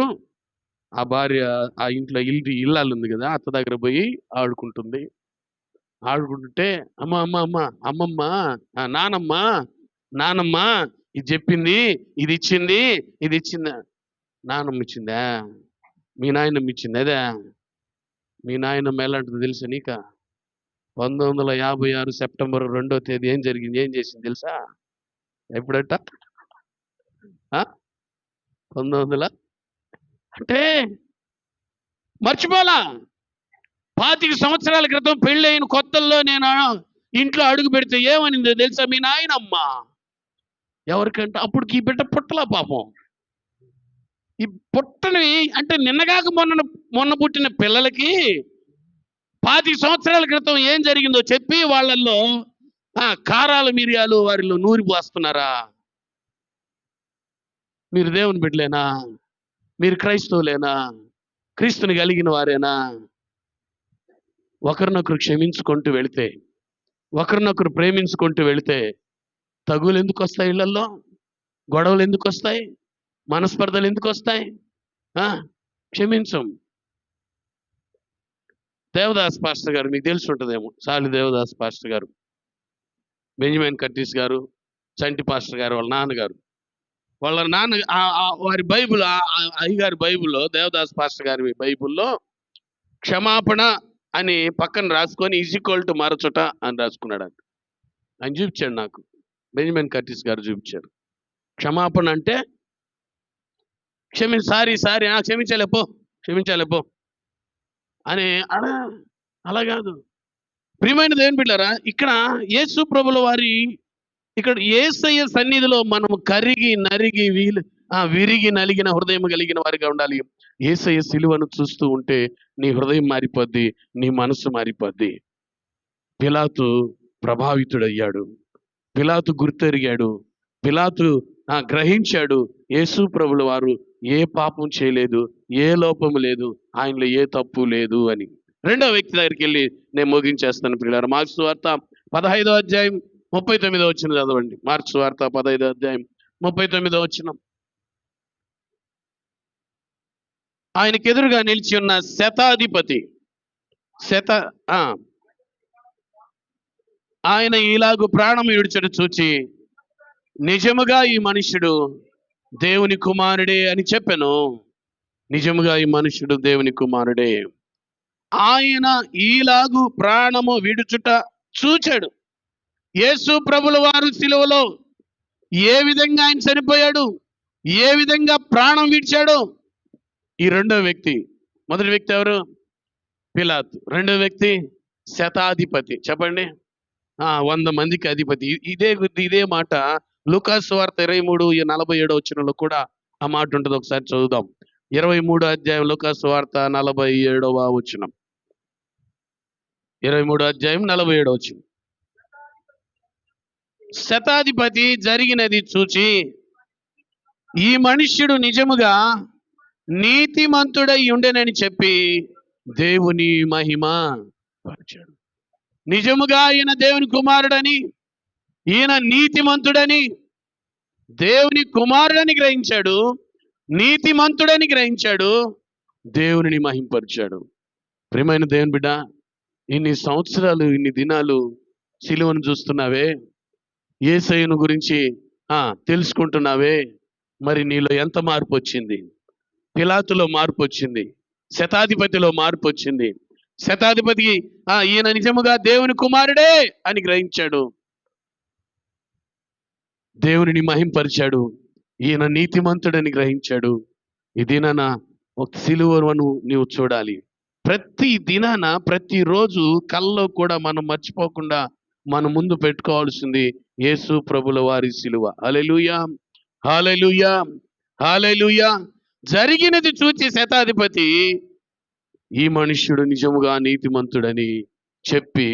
S3: ఆ భార్య ఆ ఇంట్లో ఇల్లాలు ఉంది కదా, అత్త దగ్గర పోయి ఆడుకుంటుంది. ఆడుకుంటుంటే అమ్మ అమ్మ అమ్మ అమ్మమ్మ నానమ్మ నానమ్మ ఇది చెప్పింది, ఇది ఇచ్చింది, ఇది ఇచ్చిందా? నానమ్మ ఇచ్చిందా? మీ నాయనమ్మ ఇచ్చింది అదే? మీ నాయనమ్మ ఎలాంటిది తెలుసా నీక? 1956 సెప్టెంబర్ 2వ తేదీ ఏం జరిగింది, ఏం చేసింది తెలుసా? ఎప్పుడట? 1900 అంటే మర్చిపోలా. 25 సంవత్సరాల క్రితం పెళ్ళైన కొత్తల్లో నేను ఇంట్లో అడుగు పెడితే ఏమనిందో తెలుసా మీ నాయనమ్మ? ఎవరికంటే అప్పటికి ఈ బిడ్డ పుట్టలా పాపం. ఈ పుట్టని అంటే నిన్నగాక మొన్న పుట్టిన పిల్లలకి 25 సంవత్సరాల క్రితం ఏం జరిగిందో చెప్పి వాళ్ళల్లో కారాలు మిరియాలు వారిలో నూరి పోస్తున్నారా? మీరు దేవుని బిడ్డలేనా? మీరు క్రైస్తవులేనా? క్రీస్తుని కలిగిన వారేనా? ఒకరినొకరు క్షమించుకుంటూ వెళితే, ఒకరినొకరు ప్రేమించుకుంటూ వెళితే తగులు ఎందుకు వస్తాయి? ఇళ్లలో గొడవలు ఎందుకు వస్తాయి? మనస్పర్ధలు ఎందుకు వస్తాయి? క్షమించం. దేవదాస్ పాస్టర్ గారు మీకు తెలిసి ఉంటుందేమో, సాలి దేవదాస్ పాస్టర్ గారు, బెంజమిన్ కర్టీస్ గారు, చంటి పాస్టర్ గారు వాళ్ళ నాన్నగారు. వాళ్ళ నాన్న వారి బైబుల్, అయ్యగారి బైబుల్లో, దేవదాస్ పాస్టర్ గారి బైబుల్లో క్షమాపణ అని పక్కన రాసుకొని ఈక్వల్ మరచుట అని రాసుకున్నాడు. ఆయన చూపించాడు నాకు, బెంజమిన్ కర్టీస్ గారు చూపించారు. క్షమాపణ అంటే సారీ క్షమించాలేపో అని అలా కాదు. ప్రియమైన దేవుని బిడ్డలారా, ఇక్కడ యేసు ప్రభుల వారి ఇక్కడ యేసయ్య సన్నిధిలో మనం కరిగి నరిగి విరిగి నలిగిన హృదయం కలిగిన వారిగా ఉండాలి. యేసయ్య సిలువను చూస్తూ ఉంటే నీ హృదయం మారిపోద్ది, నీ మనసు మారిపోద్ది. పిలాతు ప్రభావితుడయ్యాడు, పిలాతు గుర్తెరిగాడు, పిలాతు గ్రహించాడు యేసు ప్రభుల వారు ఏ పాపం చేయలేదు, ఏ లోపము లేదు, ఆయనలో ఏ తప్పు లేదు అని. రెండో వ్యక్తి దగ్గరికి వెళ్ళి నేను ముగించేస్తాను పిల్లలు. మార్క్స్ వార్త 15వ అధ్యాయం 39వ వచనం చదవండి. మార్క్స్ వార్త 15వ అధ్యాయం 39వ వచనం. ఆయనకు ఎదురుగా నిలిచి ఉన్న శతాధిపతి ఆయన ఇలాగు ప్రాణం విడిచడు చూచి నిజముగా ఈ మనుష్యుడు దేవుని కుమారుడే అని చెప్పాను. నిజముగా ఈ మనుష్యుడు దేవుని కుమారుడే. ఆయన ఈలాగు ప్రాణము విడుచుట చూచాడు. యేసు ప్రభుల వారు సిలువలో ఏ విధంగా ఆయన చనిపోయాడు, ఏ విధంగా ప్రాణం విడిచాడు. ఈ రెండో వ్యక్తి, మొదటి వ్యక్తి ఎవరు? పిలాతు. రెండో వ్యక్తి శతాధిపతి. చెప్పండి, 100 మందికి అధిపతి. ఇదే మాట లూకాసు వార్త 23:47 వచనంలో కూడా ఆ మాట ఉంటుంది. ఒకసారి చదువుదాం. 23వ అధ్యాయం లూకాసు వార్త 47వ వచనం. 23వ అధ్యాయం 47వ వచనం. శతాధిపతి జరిగినది చూచి ఈ మనుష్యుడు నిజముగా నీతిమంతుడై ఉండెనని చెప్పి దేవుని మహిమ పరిచాడు. నిజముగా ఈయన దేవుని కుమారుడని, ఈయన నీతిమంతుడని, దేవుని కుమారుడని గ్రహించాడు, నీతిమంతుడని గ్రహించాడు, దేవుని మహింపరిచాడు. ప్రియమైన దేవుని బిడ్డ, ఇన్ని సంవత్సరాలు, ఇన్ని దినాలు సిలువను చూస్తున్నావే, యేసయ్యను గురించి తెలుసుకుంటున్నావే, మరి నీలో ఎంత మార్పు వచ్చింది? పిలాతులో మార్పు వచ్చింది, శతాధిపతిలో మార్పు వచ్చింది. శతాధిపతికి ఈయన నిజముగా దేవుని కుమారుడే అని గ్రహించాడు, దేవుని మహింపరిచాడు, ఈయన నీతిమంతుడని గ్రహించాడు. ఇదేనా ఒక సిలువను నీవు చూడాలి. ప్రతి దినాన ప్రతిరోజు కల్లో కూడా మనం మర్చిపోకుండా మన ముందు పెట్టుకోవాల్సింది యేసు ప్రభుల వారి సిలువ. హల్లెలూయా, హల్లెలూయా, హల్లెలూయా. జరిగినది చూచి శతాధిపతి ఈ మనుష్యుడు నిజముగా నీతిమంతుడని చెప్పి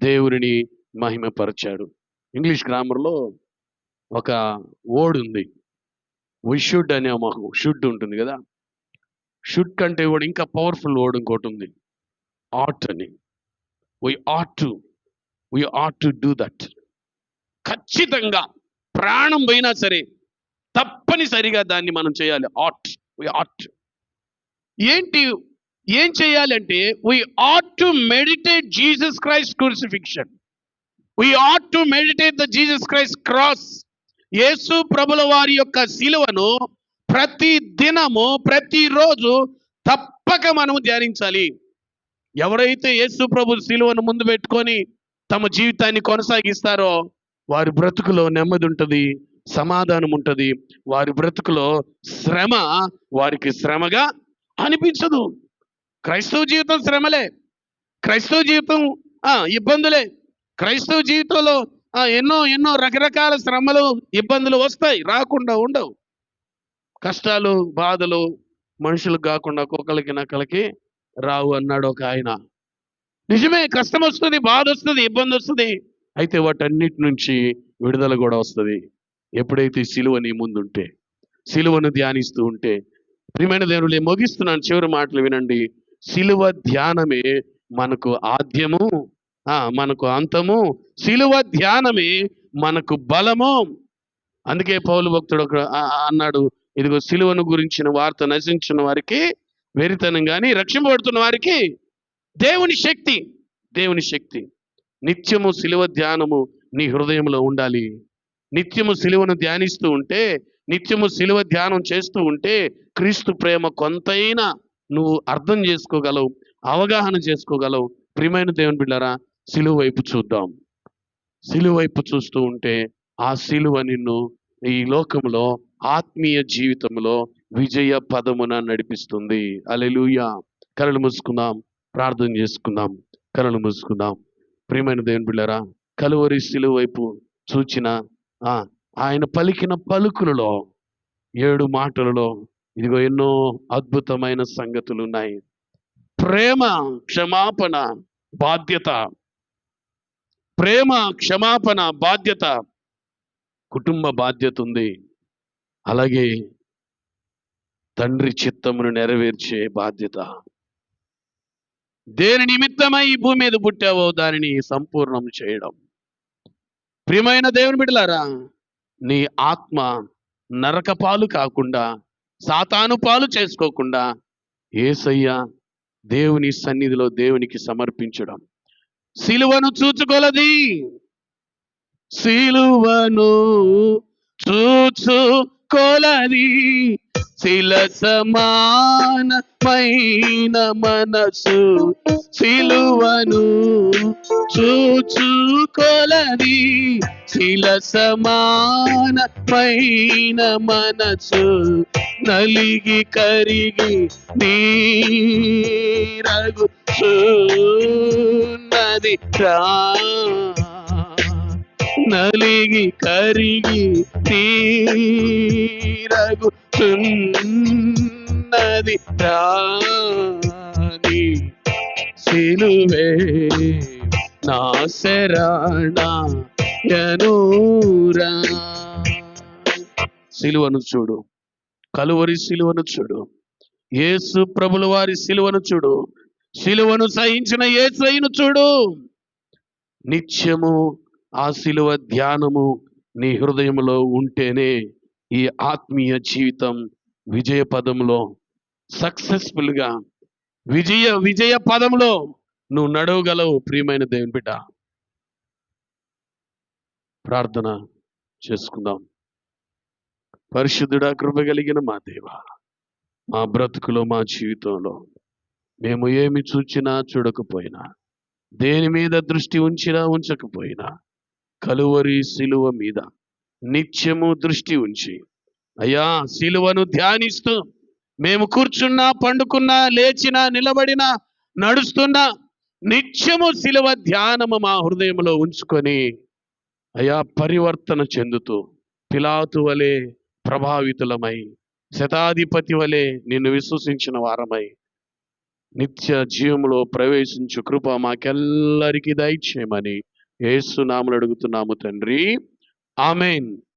S3: దేవుని మహిమపరిచాడు. ఇంగ్లీష్ గ్రామర్లో ఒక వర్డ్ ఉంది, వి షుడ్ అనే మాకు షుడ్ ఉంటుంది కదా. షుడ్ కంటే కూడా ఇంకా పవర్ఫుల్ వర్డ్ ఇంకోటి ఉంది, ఆట్ అని. వి ఆట్ టు డూ దట్. ఖచ్చితంగా ప్రాణం పోయినా సరే తప్పనిసరిగా దాన్ని మనం చేయాలి. వి ఆట్. ఏం చేయాలంటే we ought to meditate Jesus Christ crucifixion. We ought to meditate the Jesus Christ cross. యేసు ప్రభుల వారి యొక్క శిలువను ప్రతి దినము ప్రతిరోజు తప్పక మనము ధ్యానించాలి. ఎవరైతే యేసు ప్రభు శిలువను ముందు పెట్టుకొని తమ జీవితాన్ని కొనసాగిస్తారో వారి బ్రతుకులో నెమ్మది ఉంటుంది, సమాధానం ఉంటుంది. వారి బ్రతుకులో శ్రమ వారికి శ్రమగా అనిపించదు. క్రైస్తవ జీవితం శ్రమలే, క్రైస్తవ జీవితం ఇబ్బందులే. క్రైస్తవ జీవితంలో ఎన్నో రకరకాల శ్రమలు ఇబ్బందులు వస్తాయి, రాకుండా ఉండవు. కష్టాలు బాధలు మనుషులకు కాకుండా కుక్కలకి నక్కలకి రావు అన్నాడు ఒక ఆయన. నిజమే, కష్టం వస్తుంది, బాధ వస్తుంది, ఇబ్బంది వస్తుంది. అయితే వాటన్నిటి నుంచి విడుదల కూడా వస్తుంది ఎప్పుడైతే సిలువ నీ ముందుంటే, సిలువను ధ్యానిస్తూ ఉంటే. ప్రియమైన దేవుని ముగిస్తున్నాను, చివరి మాటలు వినండి. సిలువ ధ్యానమే మనకు ఆద్యము, మనకు అంతము. సిలువ ధ్యానమే మనకు బలము. అందుకే పౌలు భక్తుడు అన్నాడు, ఇదిగో సిలువను గురించిన వార్త నశించిన వారికి వెరితనం, కానీ రక్షింపబడుతున్న వారికి దేవుని శక్తి. దేవుని శక్తి. నిత్యము సిలువ ధ్యానము నీ హృదయంలో ఉండాలి. నిత్యము సిలువను ధ్యానిస్తూ ఉంటే, నిత్యము సిలువ ధ్యానం చేస్తూ ఉంటే క్రీస్తు ప్రేమ కొంతైనా నువ్వు అర్థం చేసుకోగలవు, అవగాహన చేసుకోగలవు. ప్రియమైన దేవుని బిడ్డలారా, సిలువ వైపు చూద్దాం. సిలువ వైపు చూస్తూ ఉంటే ఆ సిలువ నిన్ను ఈ లోకంలో ఆత్మీయ జీవితంలో విజయ పదమున నడిపిస్తుంది. హల్లెలూయా. కళ్ళు మూసుకుందాం, ప్రార్థన చేసుకుందాం. కళ్ళు మూసుకుందాం. ప్రియమైన దేవుని బిడ్డలారా, కలువరి సిలువ వైపు చూచిన ఆయన పలికిన పలుకులలో 7 మాటలలో ఇదిగో ఎన్నో అద్భుతమైన సంగతులు ఉన్నాయి. ప్రేమ, క్షమాపణ, బాధ్యత. ప్రేమ, క్షమాపణ, బాధ్యత. కుటుంబ బాధ్యత ఉంది. అలాగే తండ్రి చిత్తమును నెరవేర్చే బాధ్యత. దేని నిమిత్తమై ఈ భూమి మీద పుట్టావో దానిని సంపూర్ణం చేయడం. ప్రియమైన దేవుని బిడ్డలారా, నీ ఆత్మ నరకపాలు కాకుండా, సాతాను పాలు చేసుకోకుండా యేసయ్య దేవుని సన్నిధిలో దేవునికి సమర్పించడం. సిలువను చూచుకొలది, సిలువను చూచుకొలది, శిల సమానమైన మనసు. సిలువను చూచుకొలది, శిల సమానమైన మనసు. నలిగి కరిగి నీరగుచున్నది నలిగి కరిగి నీరగుచున్నది సిలువే నా శరణయనురా. సిలువను చూడు, కలువరి సిలువను చూడు, యేసు ప్రభుల వారి సిలువను చూడు, సిలువను సహించిన యేసయ్యను చూడు. నిత్యము ఆ సిలువ ధ్యానము నీ హృదయంలో ఉంటేనే ఈ ఆత్మీయ జీవితం విజయ పదంలో సక్సెస్ఫుల్గా విజయ పదంలో నువ్వు నడవగలవు. ప్రియమైన దేవుని బిడ్డ, ప్రార్థన చేసుకుందాం. పరిశుద్ధుడా, కృప కలిగిన మా దేవా, మా బ్రతుకులో, మా జీవితంలో మేము ఏమి చూచినా చూడకపోయినా, దేని మీద దృష్టి ఉంచినా ఉంచకపోయినా, కలువరి సిలువ మీద నిత్యము దృష్టి ఉంచి, అయ్యా సిలువను ధ్యానిస్తూ మేము కూర్చున్నా, పండుకున్నా, లేచినా, నిలబడినా, నడుస్తున్నా నిత్యము శిలువ ధ్యానము మా హృదయంలో ఉంచుకొని అయా పరివర్తన చెందుతూ పిలాతు వలె ప్రభావితులమై, శతాధిపతి వలె నిన్ను విశ్వసించిన వారమై నిత్య జీవములో ప్రవేశించు కృప మాకెల్లరికి దయచేయమని యేసు నామములో అడుగుతున్నాము తండ్రి. ఆమేన్.